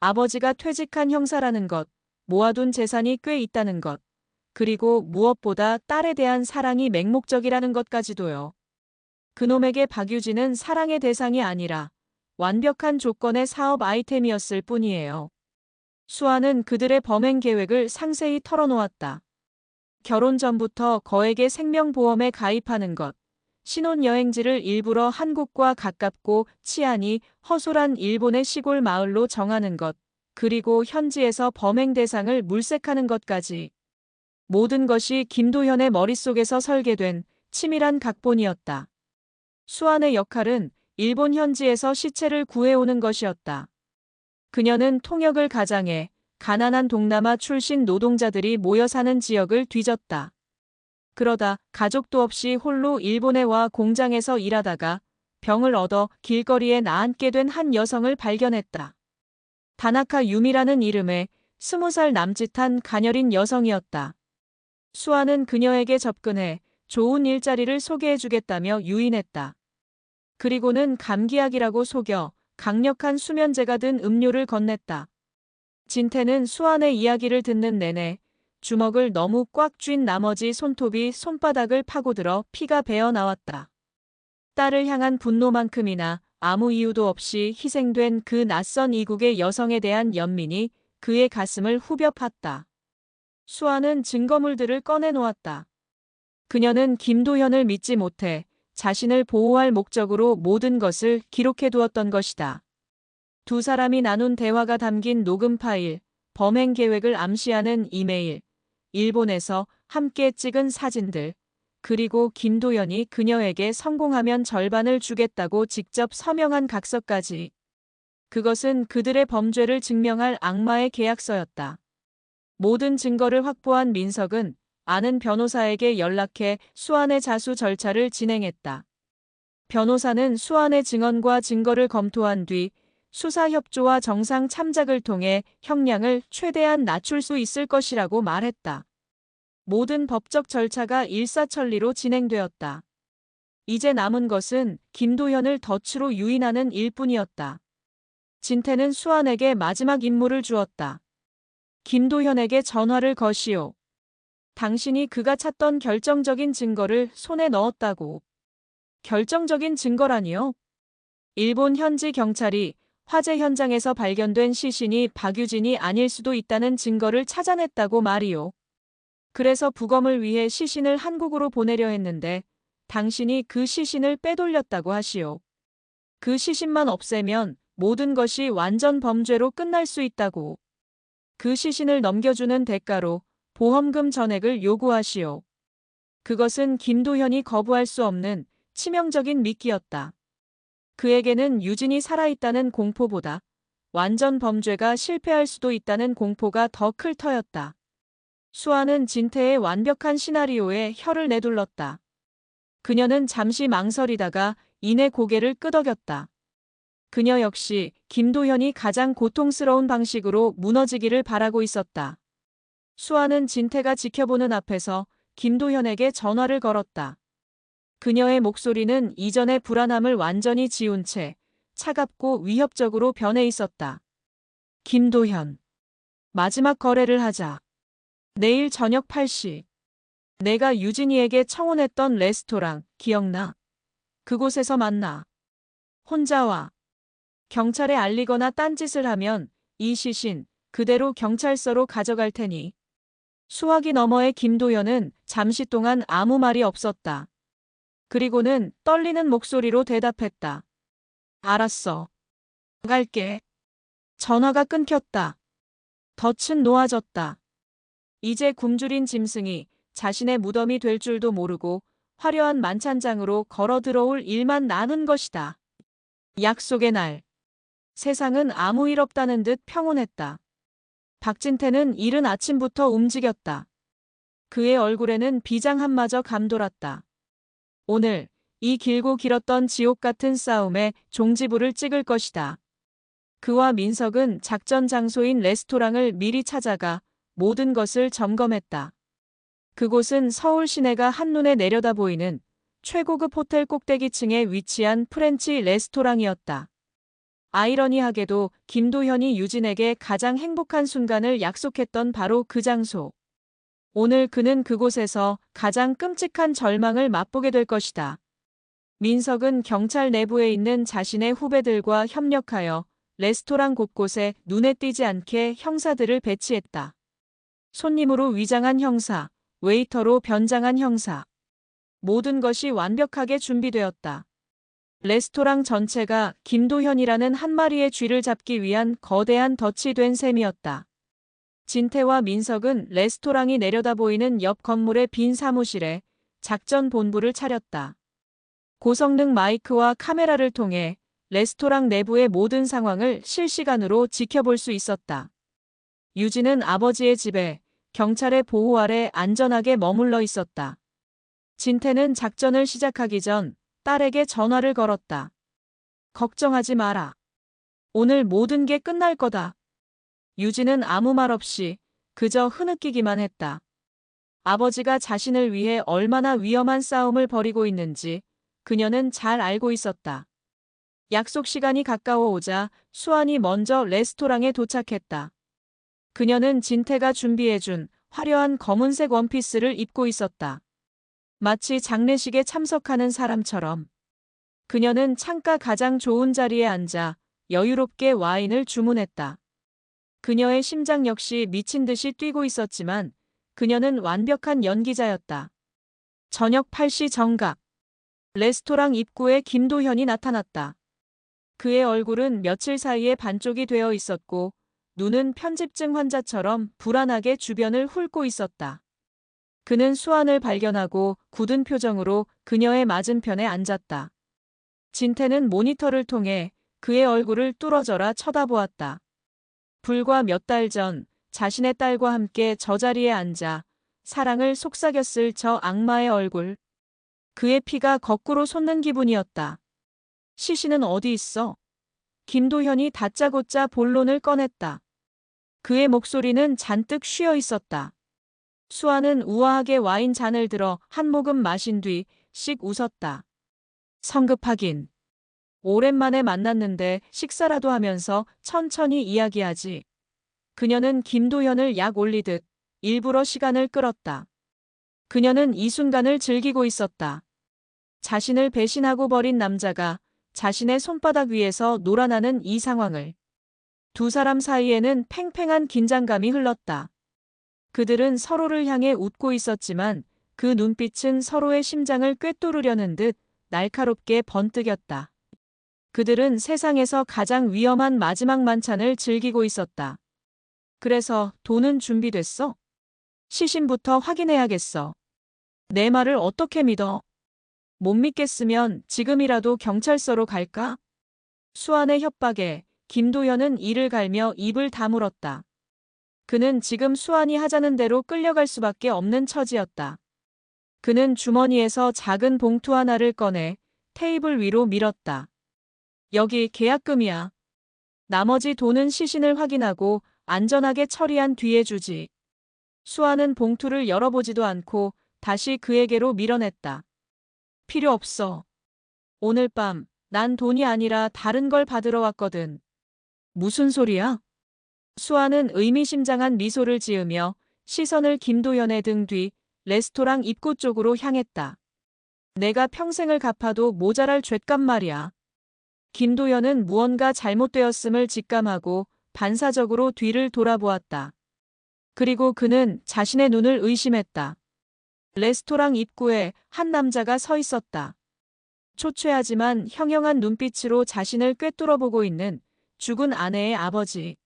아버지가 퇴직한 형사라는 것, 모아둔 재산이 꽤 있다는 것, 그리고 무엇보다 딸에 대한 사랑이 맹목적이라는 것까지도요. 그놈에게 박유진은 사랑의 대상이 아니라 완벽한 조건의 사업 아이템이었을 뿐이에요. 수아는 그들의 범행 계획을 상세히 털어놓았다. 결혼 전부터 거액의 생명보험에 가입하는 것, 신혼여행지를 일부러 한국과 가깝고 치안이 허술한 일본의 시골 마을로 정하는 것, 그리고 현지에서 범행 대상을 물색하는 것까지. 모든 것이 김도현의 머릿속에서 설계된 치밀한 각본이었다. 수환의 역할은 일본 현지에서 시체를 구해오는 것이었다. 그녀는 통역을 가장해 가난한 동남아 출신 노동자들이 모여 사는 지역을 뒤졌다. 그러다 가족도 없이 홀로 일본에 와 공장에서 일하다가 병을 얻어 길거리에 나앉게 된 한 여성을 발견했다. 다나카 유미라는 이름의 20살 남짓한 가녀린 여성이었다. 수아는 그녀에게 접근해 좋은 일자리를 소개해주겠다며 유인했다. 그리고는 감기약이라고 속여 강력한 수면제가 든 음료를 건넸다. 진태는 수아의 이야기를 듣는 내내 주먹을 너무 꽉 쥔 나머지 손톱이 손바닥을 파고들어 피가 배어 나왔다. 딸을 향한 분노만큼이나 아무 이유도 없이 희생된 그 낯선 이국의 여성에 대한 연민이 그의 가슴을 후벼 팠다. 수아는 증거물들을 꺼내놓았다. 그녀는 김도현을 믿지 못해 자신을 보호할 목적으로 모든 것을 기록해두었던 것이다. 두 사람이 나눈 대화가 담긴 녹음 파일, 범행 계획을 암시하는 이메일, 일본에서 함께 찍은 사진들, 그리고 김도현이 그녀에게 성공하면 절반을 주겠다고 직접 서명한 각서까지. 그것은 그들의 범죄를 증명할 악마의 계약서였다. 모든 증거를 확보한 민석은 아는 변호사에게 연락해 수안의 자수 절차를 진행했다. 변호사는 수안의 증언과 증거를 검토한 뒤 수사협조와 정상 참작을 통해 형량을 최대한 낮출 수 있을 것이라고 말했다. 모든 법적 절차가 일사천리로 진행되었다. 이제 남은 것은 김도현을 덫으로 유인하는 일뿐이었다. 진태는 수안에게 마지막 임무를 주었다. 김도현에게 전화를 거시오. 당신이 그가 찾던 결정적인 증거를 손에 넣었다고. 결정적인 증거라니요? 일본 현지 경찰이 화재 현장에서 발견된 시신이 박유진이 아닐 수도 있다는 증거를 찾아냈다고 말이오. 그래서 부검을 위해 시신을 한국으로 보내려 했는데 당신이 그 시신을 빼돌렸다고 하시오. 그 시신만 없애면 모든 것이 완전 범죄로 끝날 수 있다고. 그 시신을 넘겨주는 대가로 보험금 전액을 요구하시오. 그것은 김도현이 거부할 수 없는 치명적인 미끼였다. 그에게는 유진이 살아있다는 공포보다 완전 범죄가 실패할 수도 있다는 공포가 더 클 터였다. 수아는 진태의 완벽한 시나리오에 혀를 내둘렀다. 그녀는 잠시 망설이다가 이내 고개를 끄덕였다. 그녀 역시 김도현이 가장 고통스러운 방식으로 무너지기를 바라고 있었다. 수아는 진태가 지켜보는 앞에서 김도현에게 전화를 걸었다. 그녀의 목소리는 이전의 불안함을 완전히 지운 채 차갑고 위협적으로 변해 있었다. 김도현. 마지막 거래를 하자. 내일 저녁 8시. 내가 유진이에게 청혼했던 레스토랑 기억나? 그곳에서 만나. 혼자 와. 경찰에 알리거나 딴짓을 하면 이 시신 그대로 경찰서로 가져갈 테니. 수화기 너머의 김도현은 잠시 동안 아무 말이 없었다. 그리고는 떨리는 목소리로 대답했다. 알았어. 갈게. 전화가 끊겼다. 덫은 놓아졌다. 이제 굶주린 짐승이 자신의 무덤이 될 줄도 모르고 화려한 만찬장으로 걸어 들어올 일만 나눈 것이다. 약속의 날. 세상은 아무 일 없다는 듯 평온했다. 박진태는 이른 아침부터 움직였다. 그의 얼굴에는 비장함마저 감돌았다. 오늘 이 길고 길었던 지옥 같은 싸움에 종지부를 찍을 것이다. 그와 민석은 작전 장소인 레스토랑을 미리 찾아가 모든 것을 점검했다. 그곳은 서울 시내가 한눈에 내려다 보이는 최고급 호텔 꼭대기층에 위치한 프렌치 레스토랑이었다. 아이러니하게도 김도현이 유진에게 가장 행복한 순간을 약속했던 바로 그 장소. 오늘 그는 그곳에서 가장 끔찍한 절망을 맛보게 될 것이다. 민석은 경찰 내부에 있는 자신의 후배들과 협력하여 레스토랑 곳곳에 눈에 띄지 않게 형사들을 배치했다. 손님으로 위장한 형사, 웨이터로 변장한 형사. 모든 것이 완벽하게 준비되었다. 레스토랑 전체가 김도현이라는 한 마리의 쥐를 잡기 위한 거대한 덫이 된 셈이었다. 진태와 민석은 레스토랑이 내려다 보이는 옆 건물의 빈 사무실에 작전 본부를 차렸다. 고성능 마이크와 카메라를 통해 레스토랑 내부의 모든 상황을 실시간으로 지켜볼 수 있었다. 유진은 아버지의 집에 경찰의 보호 아래 안전하게 머물러 있었다. 진태는 작전을 시작하기 전 딸에게 전화를 걸었다. 걱정하지 마라. 오늘 모든 게 끝날 거다. 유진은 아무 말 없이 그저 흐느끼기만 했다. 아버지가 자신을 위해 얼마나 위험한 싸움을 벌이고 있는지 그녀는 잘 알고 있었다. 약속 시간이 가까워오자 수환이 먼저 레스토랑에 도착했다. 그녀는 진태가 준비해준 화려한 검은색 원피스를 입고 있었다. 마치 장례식에 참석하는 사람처럼. 그녀는 창가 가장 좋은 자리에 앉아 여유롭게 와인을 주문했다. 그녀의 심장 역시 미친 듯이 뛰고 있었지만 그녀는 완벽한 연기자였다. 저녁 8시 정각. 레스토랑 입구에 김도현이 나타났다. 그의 얼굴은 며칠 사이에 반쪽이 되어 있었고 눈은 편집증 환자처럼 불안하게 주변을 훑고 있었다. 그는 수환을 발견하고 굳은 표정으로 그녀의 맞은편에 앉았다. 진태는 모니터를 통해 그의 얼굴을 뚫어져라 쳐다보았다. 불과 몇 달 전 자신의 딸과 함께 저 자리에 앉아 사랑을 속삭였을 저 악마의 얼굴. 그의 피가 거꾸로 솟는 기분이었다. 시신은 어디 있어? 김도현이 다짜고짜 본론을 꺼냈다. 그의 목소리는 잔뜩 쉬어 있었다. 수아는 우아하게 와인 잔을 들어 한 모금 마신 뒤 씩 웃었다. 성급하긴. 오랜만에 만났는데 식사라도 하면서 천천히 이야기하지. 그녀는 김도현을 약 올리듯 일부러 시간을 끌었다. 그녀는 이 순간을 즐기고 있었다. 자신을 배신하고 버린 남자가 자신의 손바닥 위에서 놀아나는 이 상황을. 두 사람 사이에는 팽팽한 긴장감이 흘렀다. 그들은 서로를 향해 웃고 있었지만 그 눈빛은 서로의 심장을 꿰뚫으려는 듯 날카롭게 번뜩였다. 그들은 세상에서 가장 위험한 마지막 만찬을 즐기고 있었다. 그래서 돈은 준비됐어? 시신부터 확인해야겠어. 내 말을 어떻게 믿어? 못 믿겠으면 지금이라도 경찰서로 갈까? 수환의 협박에 김도현은 이를 갈며 입을 다물었다. 그는 지금 수환이 하자는 대로 끌려갈 수밖에 없는 처지였다. 그는 주머니에서 작은 봉투 하나를 꺼내 테이블 위로 밀었다. 여기 계약금이야. 나머지 돈은 시신을 확인하고 안전하게 처리한 뒤에 주지. 수환은 봉투를 열어보지도 않고 다시 그에게로 밀어냈다. 필요 없어. 오늘 밤 난 돈이 아니라 다른 걸 받으러 왔거든. 무슨 소리야? 수아는 의미심장한 미소를 지으며 시선을 김도현의 등 뒤 레스토랑 입구 쪽으로 향했다. 내가 평생을 갚아도 모자랄 죗값 말이야. 김도현은 무언가 잘못되었음을 직감하고 반사적으로 뒤를 돌아보았다. 그리고 그는 자신의 눈을 의심했다. 레스토랑 입구에 한 남자가 서 있었다. 초췌하지만 형형한 눈빛으로 자신을 꿰뚫어보고 있는 죽은 아내의 아버지.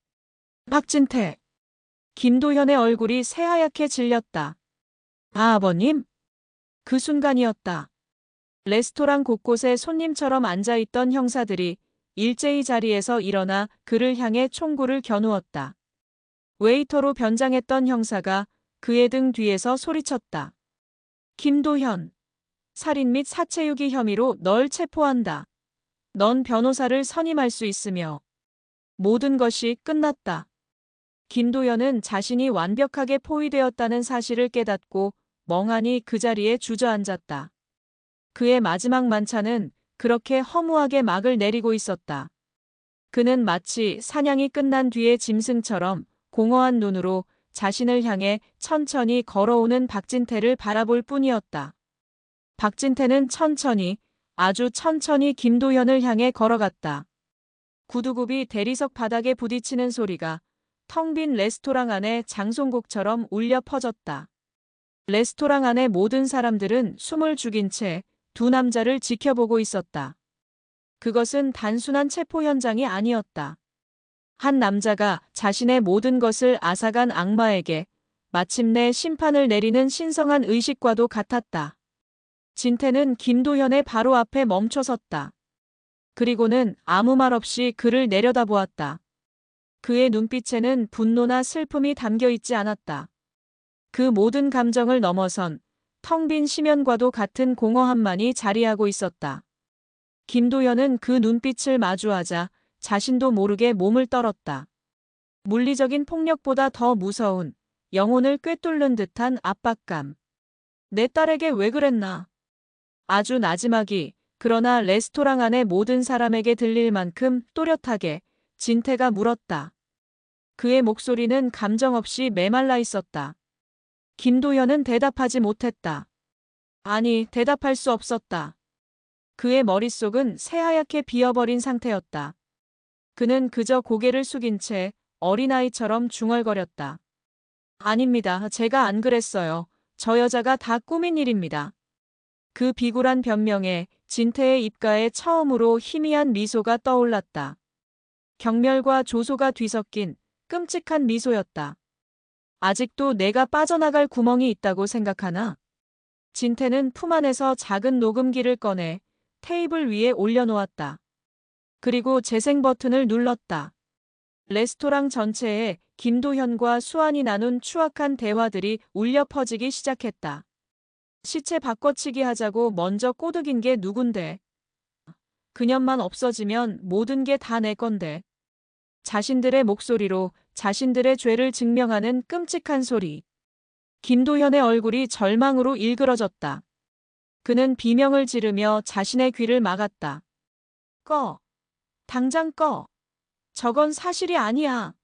박진태. 김도현의 얼굴이 새하얗게 질렸다. 아버님? 그 순간이었다. 레스토랑 곳곳에 손님처럼 앉아있던 형사들이 일제히 자리에서 일어나 그를 향해 총구를 겨누었다. 웨이터로 변장했던 형사가 그의 등 뒤에서 소리쳤다. 김도현. 살인 및 사체유기 혐의로 널 체포한다. 넌 변호사를 선임할 수 있으며. 모든 것이 끝났다. 김도현은 자신이 완벽하게 포위되었다는 사실을 깨닫고 멍하니 그 자리에 주저앉았다. 그의 마지막 만찬은 그렇게 허무하게 막을 내리고 있었다. 그는 마치 사냥이 끝난 뒤의 짐승처럼 공허한 눈으로 자신을 향해 천천히 걸어오는 박진태를 바라볼 뿐이었다. 박진태는 천천히, 아주 천천히 김도현을 향해 걸어갔다. 구두굽이 대리석 바닥에 부딪히는 소리가 텅 빈 레스토랑 안에 장송곡처럼 울려 퍼졌다. 레스토랑 안의 모든 사람들은 숨을 죽인 채 두 남자를 지켜보고 있었다. 그것은 단순한 체포 현장이 아니었다. 한 남자가 자신의 모든 것을 앗아간 악마에게 마침내 심판을 내리는 신성한 의식과도 같았다. 진태는 김도현의 바로 앞에 멈춰섰다. 그리고는 아무 말 없이 그를 내려다보았다. 그의 눈빛에는 분노나 슬픔이 담겨 있지 않았다. 그 모든 감정을 넘어선 텅 빈 심연과도 같은 공허함만이 자리하고 있었다. 김도현은 그 눈빛을 마주하자 자신도 모르게 몸을 떨었다. 물리적인 폭력보다 더 무서운 영혼을 꿰뚫는 듯한 압박감. 내 딸에게 왜 그랬나? 아주 나지막이 그러나 레스토랑 안의 모든 사람에게 들릴 만큼 또렷하게 진태가 물었다. 그의 목소리는 감정 없이 메말라 있었다. 김도현은 대답하지 못했다. 아니, 대답할 수 없었다. 그의 머릿속은 새하얗게 비어버린 상태였다. 그는 그저 고개를 숙인 채 어린아이처럼 중얼거렸다. 아닙니다. 제가 안 그랬어요. 저 여자가 다 꾸민 일입니다. 그 비굴한 변명에 진태의 입가에 처음으로 희미한 미소가 떠올랐다. 경멸과 조소가 뒤섞인 끔찍한 미소였다. 아직도 내가 빠져나갈 구멍이 있다고 생각하나? 진태는 품 안에서 작은 녹음기를 꺼내 테이블 위에 올려놓았다. 그리고 재생 버튼을 눌렀다. 레스토랑 전체에 김도현과 수환이 나눈 추악한 대화들이 울려 퍼지기 시작했다. 시체 바꿔치기 하자고 먼저 꼬드긴 게 누군데? 그년만 없어지면 모든 게 다 내 건데. 자신들의 목소리로 자신들의 죄를 증명하는 끔찍한 소리. 김도현의 얼굴이 절망으로 일그러졌다. 그는 비명을 지르며 자신의 귀를 막았다. 꺼. 당장 꺼. 저건 사실이 아니야.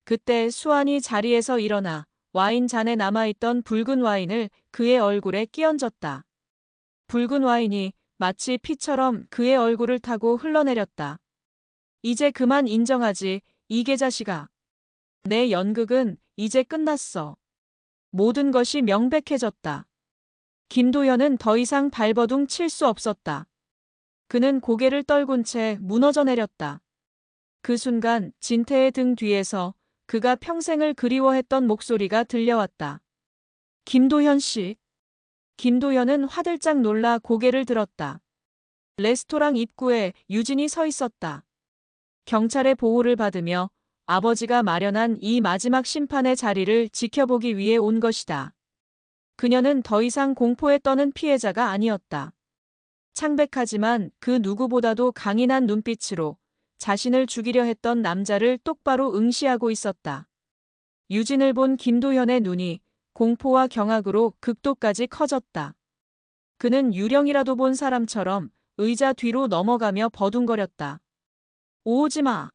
그때 수환이 자리에서 일어나 와인 잔에 남아있던 붉은 와인을 그의 얼굴에 끼얹었다. 붉은 와인이 마치 피처럼 그의 얼굴을 타고 흘러내렸다. 이제 그만 인정하지, 이 개자식아. 내 연극은 이제 끝났어. 모든 것이 명백해졌다. 김도현은 더 이상 발버둥 칠 수 없었다. 그는 고개를 떨군 채 무너져 내렸다. 그 순간 진태의 등 뒤에서 그가 평생을 그리워했던 목소리가 들려왔다. 김도현 씨. 김도현은 화들짝 놀라 고개를 들었다. 레스토랑 입구에 유진이 서 있었다. 경찰의 보호를 받으며 아버지가 마련한 이 마지막 심판의 자리를 지켜보기 위해 온 것이다. 그녀는 더 이상 공포에 떠는 피해자가 아니었다. 창백하지만 그 누구보다도 강인한 눈빛으로 자신을 죽이려 했던 남자를 똑바로 응시하고 있었다. 유진을 본 김도현의 눈이 공포와 경악으로 극도까지 커졌다. 그는 유령이라도 본 사람처럼 의자 뒤로 넘어가며 버둥거렸다. 오지 마.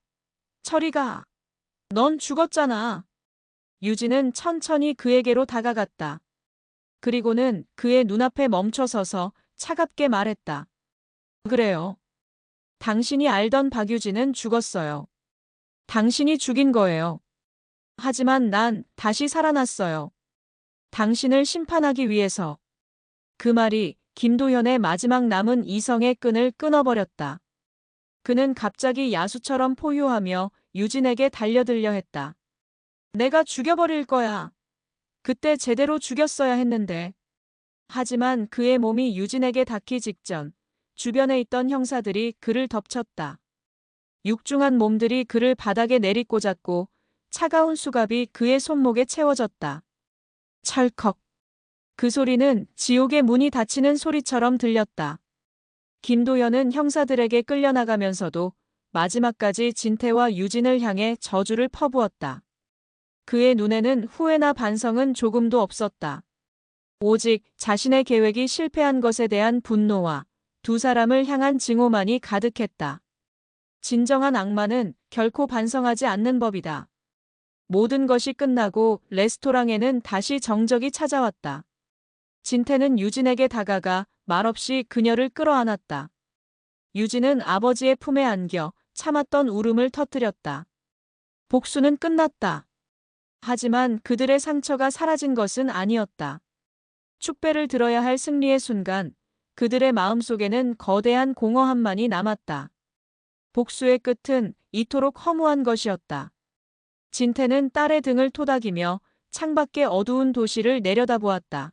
철이가. 넌 죽었잖아. 유진은 천천히 그에게로 다가갔다. 그리고는 그의 눈앞에 멈춰서서 차갑게 말했다. 그래요. 당신이 알던 박유진은 죽었어요. 당신이 죽인 거예요. 하지만 난 다시 살아났어요. 당신을 심판하기 위해서. 그 말이 김도현의 마지막 남은 이성의 끈을 끊어버렸다. 그는 갑자기 야수처럼 포효하며 유진에게 달려들려 했다. 내가 죽여버릴 거야. 그때 제대로 죽였어야 했는데. 하지만 그의 몸이 유진에게 닿기 직전 주변에 있던 형사들이 그를 덮쳤다. 육중한 몸들이 그를 바닥에 내리꽂았고 차가운 수갑이 그의 손목에 채워졌다. 찰컥. 그 소리는 지옥의 문이 닫히는 소리처럼 들렸다. 김도현은 형사들에게 끌려나가면서도 마지막까지 진태와 유진을 향해 저주를 퍼부었다. 그의 눈에는 후회나 반성은 조금도 없었다. 오직 자신의 계획이 실패한 것에 대한 분노와 두 사람을 향한 증오만이 가득했다. 진정한 악마는 결코 반성하지 않는 법이다. 모든 것이 끝나고 레스토랑에는 다시 정적이 찾아왔다. 진태는 유진에게 다가가 말없이 그녀를 끌어안았다. 유진은 아버지의 품에 안겨 참았던 울음을 터뜨렸다. 복수는 끝났다. 하지만 그들의 상처가 사라진 것은 아니었다. 축배를 들어야 할 승리의 순간 그들의 마음속에는 거대한 공허함만이 남았다. 복수의 끝은 이토록 허무한 것이었다. 진태는 딸의 등을 토닥이며 창밖의 어두운 도시를 내려다보았다.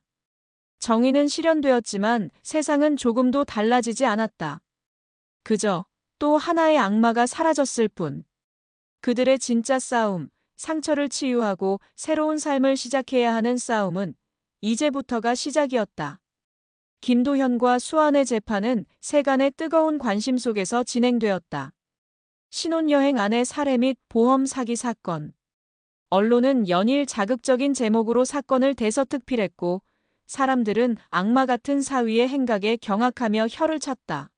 정의는 실현되었지만 세상은 조금도 달라지지 않았다. 그저 또 하나의 악마가 사라졌을 뿐. 그들의 진짜 싸움, 상처를 치유하고 새로운 삶을 시작해야 하는 싸움은 이제부터가 시작이었다. 김도현과 수환의 재판은 세간의 뜨거운 관심 속에서 진행되었다. 신혼여행 아내 살해 및 보험 사기 사건. 언론은 연일 자극적인 제목으로 사건을 대서특필했고 사람들은 악마 같은 사위의 행각에 경악하며 혀를 찼다.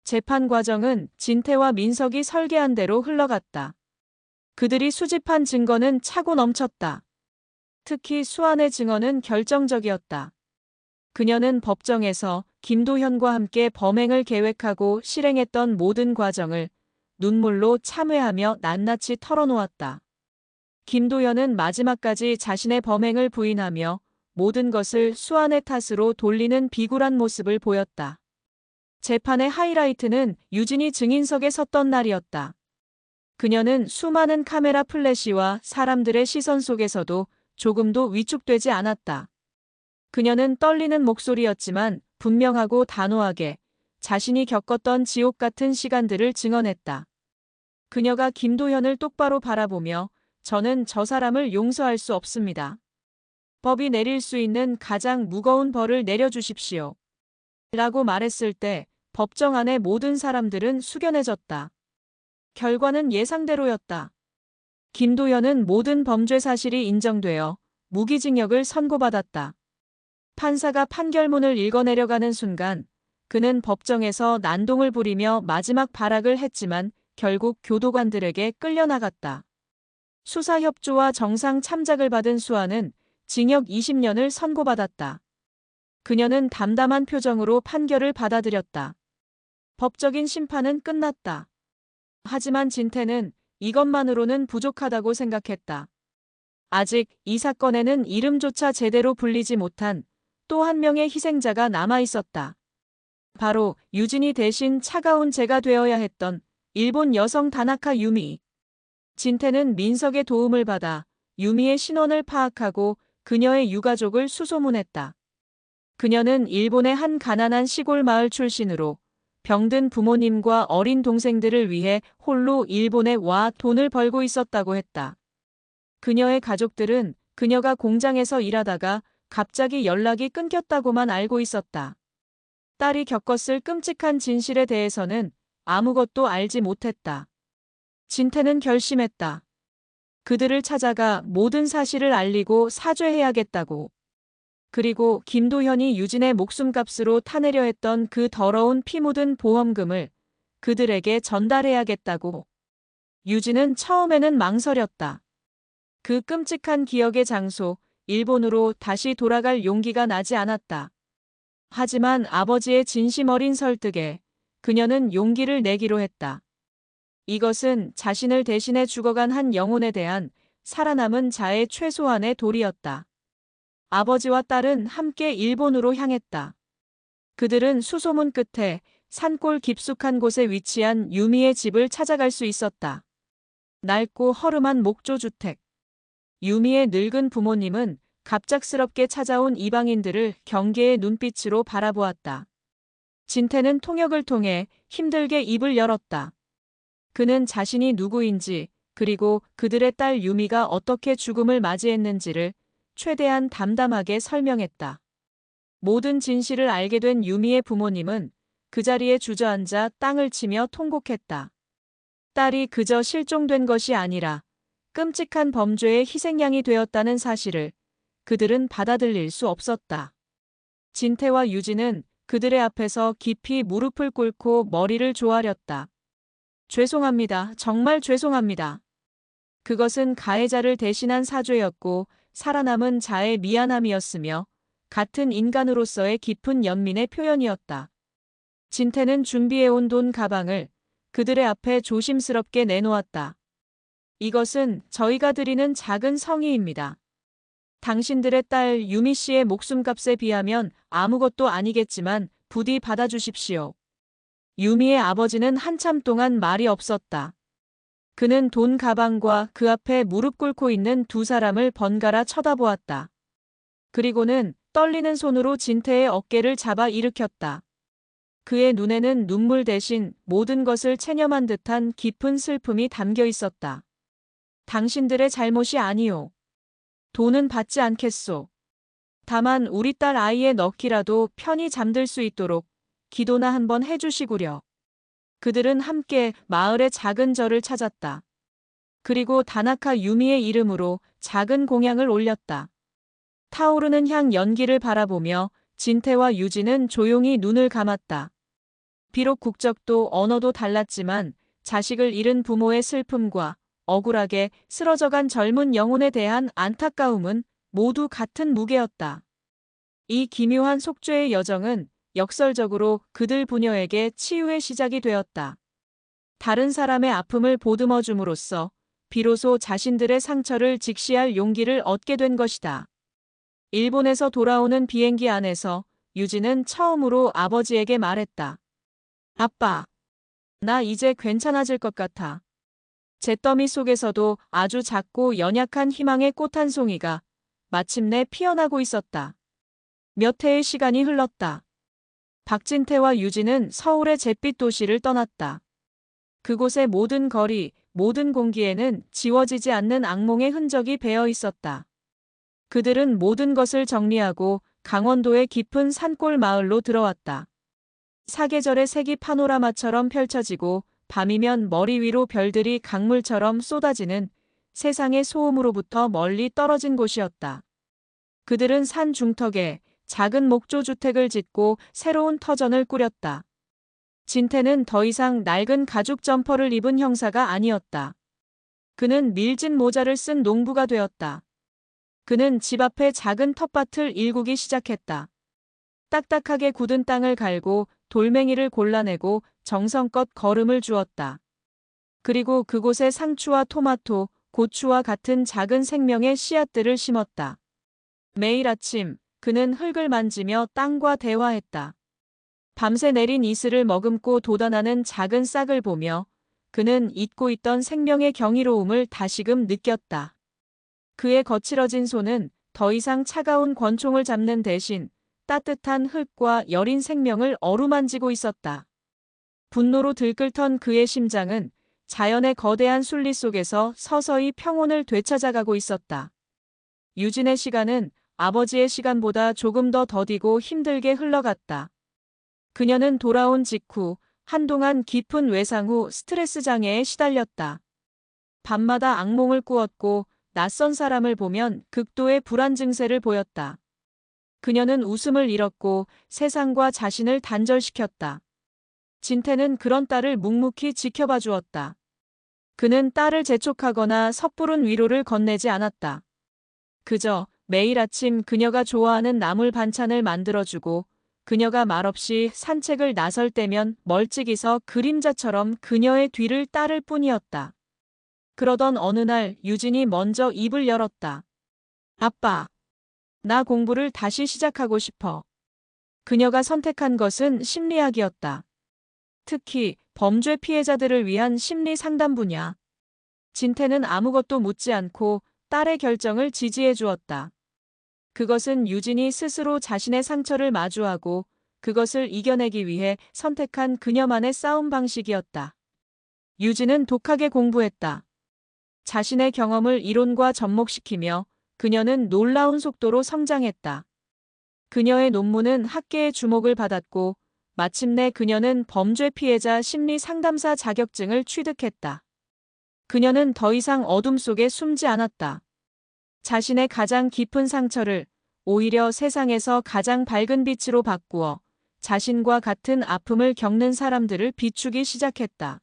재판 과정은 진태와 민석이 설계한 대로 흘러갔다. 그들이 수집한 증거는 차고 넘쳤다. 특히 수안의 증언은 결정적이었다. 그녀는 법정에서 김도현과 함께 범행을 계획하고 실행했던 모든 과정을 눈물로 참회하며 낱낱이 털어놓았다. 김도현은 마지막까지 자신의 범행을 부인하며 모든 것을 수안의 탓으로 돌리는 비굴한 모습을 보였다. 재판의 하이라이트는 유진이 증인석에 섰던 날이었다. 그녀는 수많은 카메라 플래시와 사람들의 시선 속에서도 조금도 위축되지 않았다. 그녀는 떨리는 목소리였지만 분명하고 단호하게 자신이 겪었던 지옥 같은 시간들을 증언했다. 그녀가 김도현을 똑바로 바라보며 저는 저 사람을 용서할 수 없습니다. 법이 내릴 수 있는 가장 무거운 벌을 내려주십시오. 라고 말했을 때 법정 안의 모든 사람들은 숙연해졌다. 결과는 예상대로였다. 김도현은 모든 범죄 사실이 인정되어 무기징역을 선고받았다. 판사가 판결문을 읽어내려가는 순간 그는 법정에서 난동을 부리며 마지막 발악을 했지만 결국 교도관들에게 끌려나갔다. 수사협조와 정상 참작을 받은 수아는 징역 20년을 선고받았다. 그녀는 담담한 표정으로 판결을 받아들였다. 법적인 심판은 끝났다. 하지만 진태는 이것만으로는 부족하다고 생각했다. 아직 이 사건에는 이름조차 제대로 불리지 못한 또 한 명의 희생자가 남아 있었다. 바로 유진이 대신 차가운 제가 되어야 했던 일본 여성 다나카 유미. 진태는 민석의 도움을 받아 유미의 신원을 파악하고 그녀의 유가족을 수소문했다. 그녀는 일본의 한 가난한 시골 마을 출신으로 병든 부모님과 어린 동생들을 위해 홀로 일본에 와 돈을 벌고 있었다고 했다. 그녀의 가족들은 그녀가 공장에서 일하다가 갑자기 연락이 끊겼다고만 알고 있었다. 딸이 겪었을 끔찍한 진실에 대해서는 아무것도 알지 못했다. 진태는 결심했다. 그들을 찾아가 모든 사실을 알리고 사죄해야겠다고. 그리고 김도현이 유진의 목숨값으로 타내려 했던 그 더러운 피 묻은 보험금을 그들에게 전달해야겠다고. 유진은 처음에는 망설였다. 그 끔찍한 기억의 장소, 일본으로 다시 돌아갈 용기가 나지 않았다. 하지만 아버지의 진심 어린 설득에 그녀는 용기를 내기로 했다. 이것은 자신을 대신해 죽어간 한 영혼에 대한 살아남은 자의 최소한의 도리였다. 아버지와 딸은 함께 일본으로 향했다. 그들은 수소문 끝에 산골 깊숙한 곳에 위치한 유미의 집을 찾아갈 수 있었다. 낡고 허름한 목조주택. 유미의 늙은 부모님은 갑작스럽게 찾아온 이방인들을 경계의 눈빛으로 바라보았다. 진태는 통역을 통해 힘들게 입을 열었다. 그는 자신이 누구인지 그리고 그들의 딸 유미가 어떻게 죽음을 맞이했는지를 최대한 담담하게 설명했다. 모든 진실을 알게 된 유미의 부모님은 그 자리에 주저앉아 땅을 치며 통곡했다. 딸이 그저 실종된 것이 아니라 끔찍한 범죄의 희생양이 되었다는 사실을 그들은 받아들일 수 없었다. 진태와 유진은 그들의 앞에서 깊이 무릎을 꿇고 머리를 조아렸다. 죄송합니다. 정말 죄송합니다. 그것은 가해자를 대신한 사죄였고 살아남은 자의 미안함이었으며 같은 인간으로서의 깊은 연민의 표현이었다. 진태는 준비해온 돈 가방을 그들의 앞에 조심스럽게 내놓았다. 이것은 저희가 드리는 작은 성의입니다. 당신들의 딸 유미 씨의 목숨값에 비하면 아무것도 아니겠지만 부디 받아주십시오. 유미의 아버지는 한참 동안 말이 없었다. 그는 돈 가방과 그 앞에 무릎 꿇고 있는 두 사람을 번갈아 쳐다보았다. 그리고는 떨리는 손으로 진태의 어깨를 잡아 일으켰다. 그의 눈에는 눈물 대신 모든 것을 체념한 듯한 깊은 슬픔이 담겨 있었다. 당신들의 잘못이 아니오. 돈은 받지 않겠소. 다만 우리 딸 아이의 넋이라도 편히 잠들 수 있도록 기도나 한번 해주시구려. 그들은 함께 마을의 작은 절을 찾았다. 그리고 다나카 유미의 이름으로 작은 공양을 올렸다. 타오르는 향 연기를 바라보며 진태와 유진은 조용히 눈을 감았다. 비록 국적도 언어도 달랐지만 자식을 잃은 부모의 슬픔과 억울하게 쓰러져간 젊은 영혼에 대한 안타까움은 모두 같은 무게였다. 이 기묘한 속죄의 여정은 역설적으로 그들 부녀에게 치유의 시작이 되었다. 다른 사람의 아픔을 보듬어 줌으로써 비로소 자신들의 상처를 직시할 용기를 얻게 된 것이다. 일본에서 돌아오는 비행기 안에서 유진은 처음으로 아버지에게 말했다. 아빠, 나 이제 괜찮아질 것 같아. 잿더미 속에서도 아주 작고 연약한 희망의 꽃 한 송이가 마침내 피어나고 있었다. 몇 해의 시간이 흘렀다. 박진태와 유진은 서울의 잿빛 도시를 떠났다. 그곳의 모든 거리, 모든 공기에는 지워지지 않는 악몽의 흔적이 배어 있었다. 그들은 모든 것을 정리하고 강원도의 깊은 산골 마을로 들어왔다. 사계절의 색이 파노라마처럼 펼쳐지고 밤이면 머리 위로 별들이 강물처럼 쏟아지는 세상의 소음으로부터 멀리 떨어진 곳이었다. 그들은 산 중턱에 작은 목조 주택을 짓고 새로운 터전을 꾸렸다. 진태는 더 이상 낡은 가죽 점퍼를 입은 형사가 아니었다. 그는 밀진 모자를 쓴 농부가 되었다. 그는 집 앞에 작은 텃밭을 일구기 시작했다. 딱딱하게 굳은 땅을 갈고 돌멩이를 골라내고 정성껏 거름을 주었다. 그리고 그곳에 상추와 토마토, 고추와 같은 작은 생명의 씨앗들을 심었다. 매일 아침 그는 흙을 만지며 땅과 대화했다. 밤새 내린 이슬을 머금고 돋아나는 작은 싹을 보며 그는 잊고 있던 생명의 경이로움을 다시금 느꼈다. 그의 거칠어진 손은 더 이상 차가운 권총을 잡는 대신 따뜻한 흙과 여린 생명을 어루만지고 있었다. 분노로 들끓던 그의 심장은 자연의 거대한 순리 속에서 서서히 평온을 되찾아가고 있었다. 유진의 시간은 아버지의 시간보다 조금 더 더디고 힘들게 흘러갔다. 그녀는 돌아온 직후 한동안 깊은 외상 후 스트레스 장애에 시달렸다. 밤마다 악몽을 꾸었고 낯선 사람을 보면 극도의 불안 증세를 보였다. 그녀는 웃음을 잃었고 세상과 자신을 단절시켰다. 진태는 그런 딸을 묵묵히 지켜봐 주었다. 그는 딸을 재촉하거나 섣부른 위로를 건네지 않았다. 그저 매일 아침 그녀가 좋아하는 나물 반찬을 만들어주고 그녀가 말없이 산책을 나설 때면 멀찍이 서 그림자처럼 그녀의 뒤를 따를 뿐이었다. 그러던 어느 날 유진이 먼저 입을 열었다. 아빠, 나 공부를 다시 시작하고 싶어. 그녀가 선택한 것은 심리학이었다. 특히 범죄 피해자들을 위한 심리 상담 분야. 진태는 아무것도 묻지 않고 딸의 결정을 지지해 주었다. 그것은 유진이 스스로 자신의 상처를 마주하고 그것을 이겨내기 위해 선택한 그녀만의 싸움 방식이었다. 유진은 독하게 공부했다. 자신의 경험을 이론과 접목시키며 그녀는 놀라운 속도로 성장했다. 그녀의 논문은 학계의 주목을 받았고 마침내 그녀는 범죄 피해자 심리 상담사 자격증을 취득했다. 그녀는 더 이상 어둠 속에 숨지 않았다. 자신의 가장 깊은 상처를 오히려 세상에서 가장 밝은 빛으로 바꾸어 자신과 같은 아픔을 겪는 사람들을 비추기 시작했다.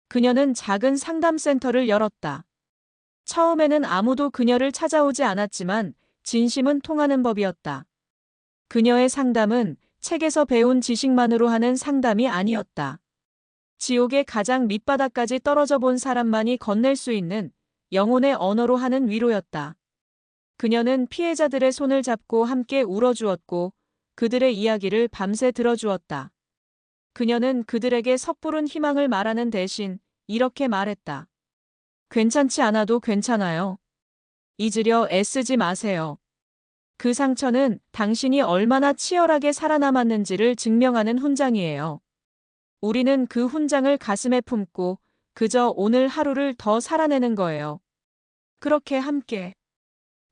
그녀는 작은 상담센터를 열었다. 처음에는 아무도 그녀를 찾아오지 않았지만 진심은 통하는 법이었다. 그녀의 상담은 책에서 배운 지식만으로 하는 상담이 아니었다. 지옥의 가장 밑바닥까지 떨어져 본 사람만이 건넬 수 있는 영혼의 언어로 하는 위로였다. 그녀는 피해자들의 손을 잡고 함께 울어주었고 그들의 이야기를 밤새 들어주었다. 그녀는 그들에게 섣부른 희망을 말하는 대신 이렇게 말했다. 괜찮지 않아도 괜찮아요. 잊으려 애쓰지 마세요. 그 상처는 당신이 얼마나 치열하게 살아남았는지를 증명하는 훈장이에요. 우리는 그 훈장을 가슴에 품고 그저 오늘 하루를 더 살아내는 거예요. 그렇게 함께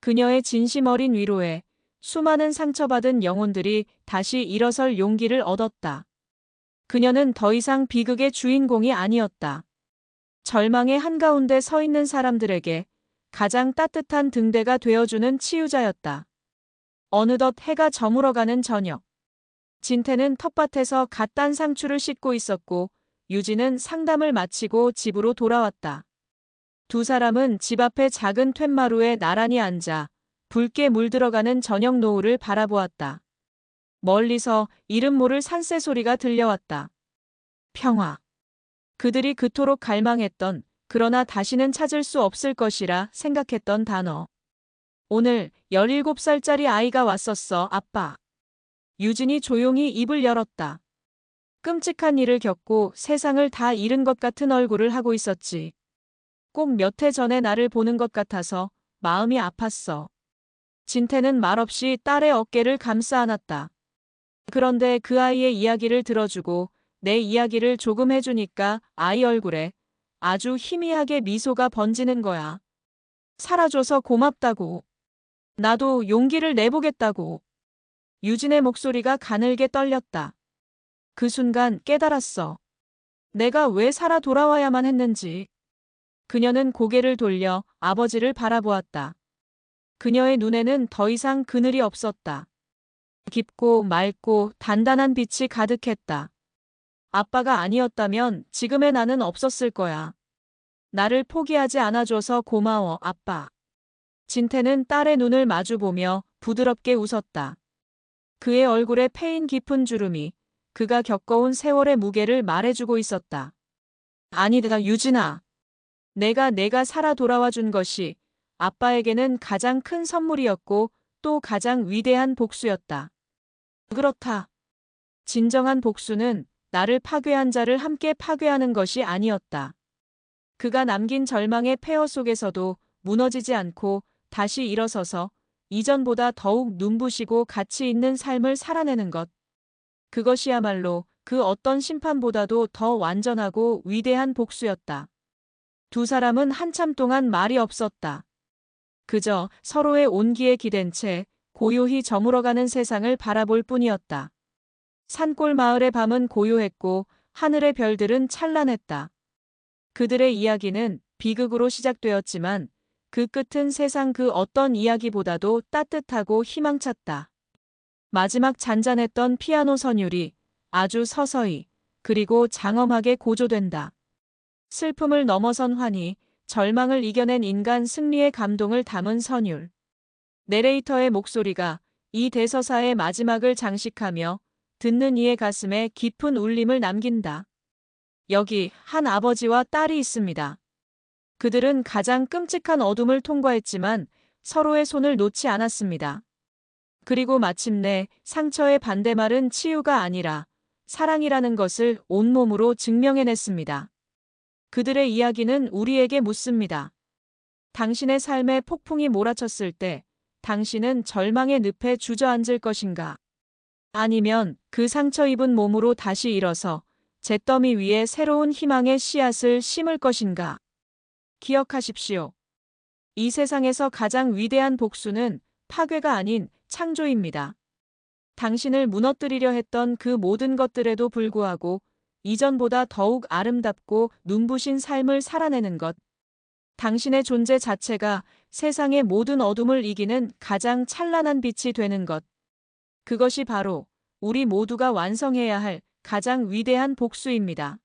그녀의 진심 어린 위로에 수많은 상처받은 영혼들이 다시 일어설 용기를 얻었다. 그녀는 더 이상 비극의 주인공이 아니었다. 절망의 한가운데 서 있는 사람들에게 가장 따뜻한 등대가 되어주는 치유자였다. 어느덧 해가 저물어가는 저녁. 진태는 텃밭에서 갓 딴 상추를 씻고 있었고 유진은 상담을 마치고 집으로 돌아왔다. 두 사람은 집 앞의 작은 툇마루에 나란히 앉아 붉게 물들어가는 저녁 노을을 바라보았다. 멀리서 이름 모를 산새 소리가 들려왔다. 평화. 그들이 그토록 갈망했던, 그러나 다시는 찾을 수 없을 것이라 생각했던 단어. 오늘 17살짜리 아이가 왔었어, 아빠. 유진이 조용히 입을 열었다. 끔찍한 일을 겪고 세상을 다 잃은 것 같은 얼굴을 하고 있었지. 꼭 몇 해 전에 나를 보는 것 같아서 마음이 아팠어. 진태는 말없이 딸의 어깨를 감싸 안았다. 그런데 그 아이의 이야기를 들어주고 내 이야기를 조금 해주니까 아이 얼굴에 아주 희미하게 미소가 번지는 거야. 살아줘서 고맙다고. 나도 용기를 내보겠다고. 유진의 목소리가 가늘게 떨렸다. 그 순간 깨달았어. 내가 왜 살아 돌아와야만 했는지. 그녀는 고개를 돌려 아버지를 바라보았다. 그녀의 눈에는 더 이상 그늘이 없었다. 깊고 맑고 단단한 빛이 가득했다. 아빠가 아니었다면 지금의 나는 없었을 거야. 나를 포기하지 않아줘서 고마워, 아빠. 진태는 딸의 눈을 마주보며 부드럽게 웃었다. 그의 얼굴에 패인 깊은 주름이 그가 겪어온 세월의 무게를 말해주고 있었다. 아니다, 유진아. 내가 살아 돌아와 준 것이 아빠에게는 가장 큰 선물이었고 또 가장 위대한 복수였다. 그렇다. 진정한 복수는 나를 파괴한 자를 함께 파괴하는 것이 아니었다. 그가 남긴 절망의 폐허 속에서도 무너지지 않고 다시 일어서서 이전보다 더욱 눈부시고 가치 있는 삶을 살아내는 것. 그것이야말로 그 어떤 심판보다도 더 완전하고 위대한 복수였다. 두 사람은 한참 동안 말이 없었다. 그저 서로의 온기에 기댄 채 고요히 저물어가는 세상을 바라볼 뿐이었다. 산골 마을의 밤은 고요했고 하늘의 별들은 찬란했다. 그들의 이야기는 비극으로 시작되었지만 그 끝은 세상 그 어떤 이야기보다도 따뜻하고 희망찼다. 마지막 잔잔했던 피아노 선율이 아주 서서히 그리고 장엄하게 고조된다. 슬픔을 넘어선 환희, 절망을 이겨낸 인간 승리의 감동을 담은 선율. 내레이터의 목소리가 이 대서사의 마지막을 장식하며 듣는 이의 가슴에 깊은 울림을 남긴다. 여기 한 아버지와 딸이 있습니다. 그들은 가장 끔찍한 어둠을 통과했지만 서로의 손을 놓지 않았습니다. 그리고 마침내 상처의 반대말은 치유가 아니라 사랑이라는 것을 온몸으로 증명해냈습니다. 그들의 이야기는 우리에게 묻습니다. 당신의 삶에 폭풍이 몰아쳤을 때 당신은 절망의 늪에 주저앉을 것인가? 아니면 그 상처 입은 몸으로 다시 일어서 잿더미 위에 새로운 희망의 씨앗을 심을 것인가? 기억하십시오. 이 세상에서 가장 위대한 복수는 파괴가 아닌 창조입니다. 당신을 무너뜨리려 했던 그 모든 것들에도 불구하고 이전보다 더욱 아름답고 눈부신 삶을 살아내는 것. 당신의 존재 자체가 세상의 모든 어둠을 이기는 가장 찬란한 빛이 되는 것. 그것이 바로 우리 모두가 완성해야 할 가장 위대한 복수입니다.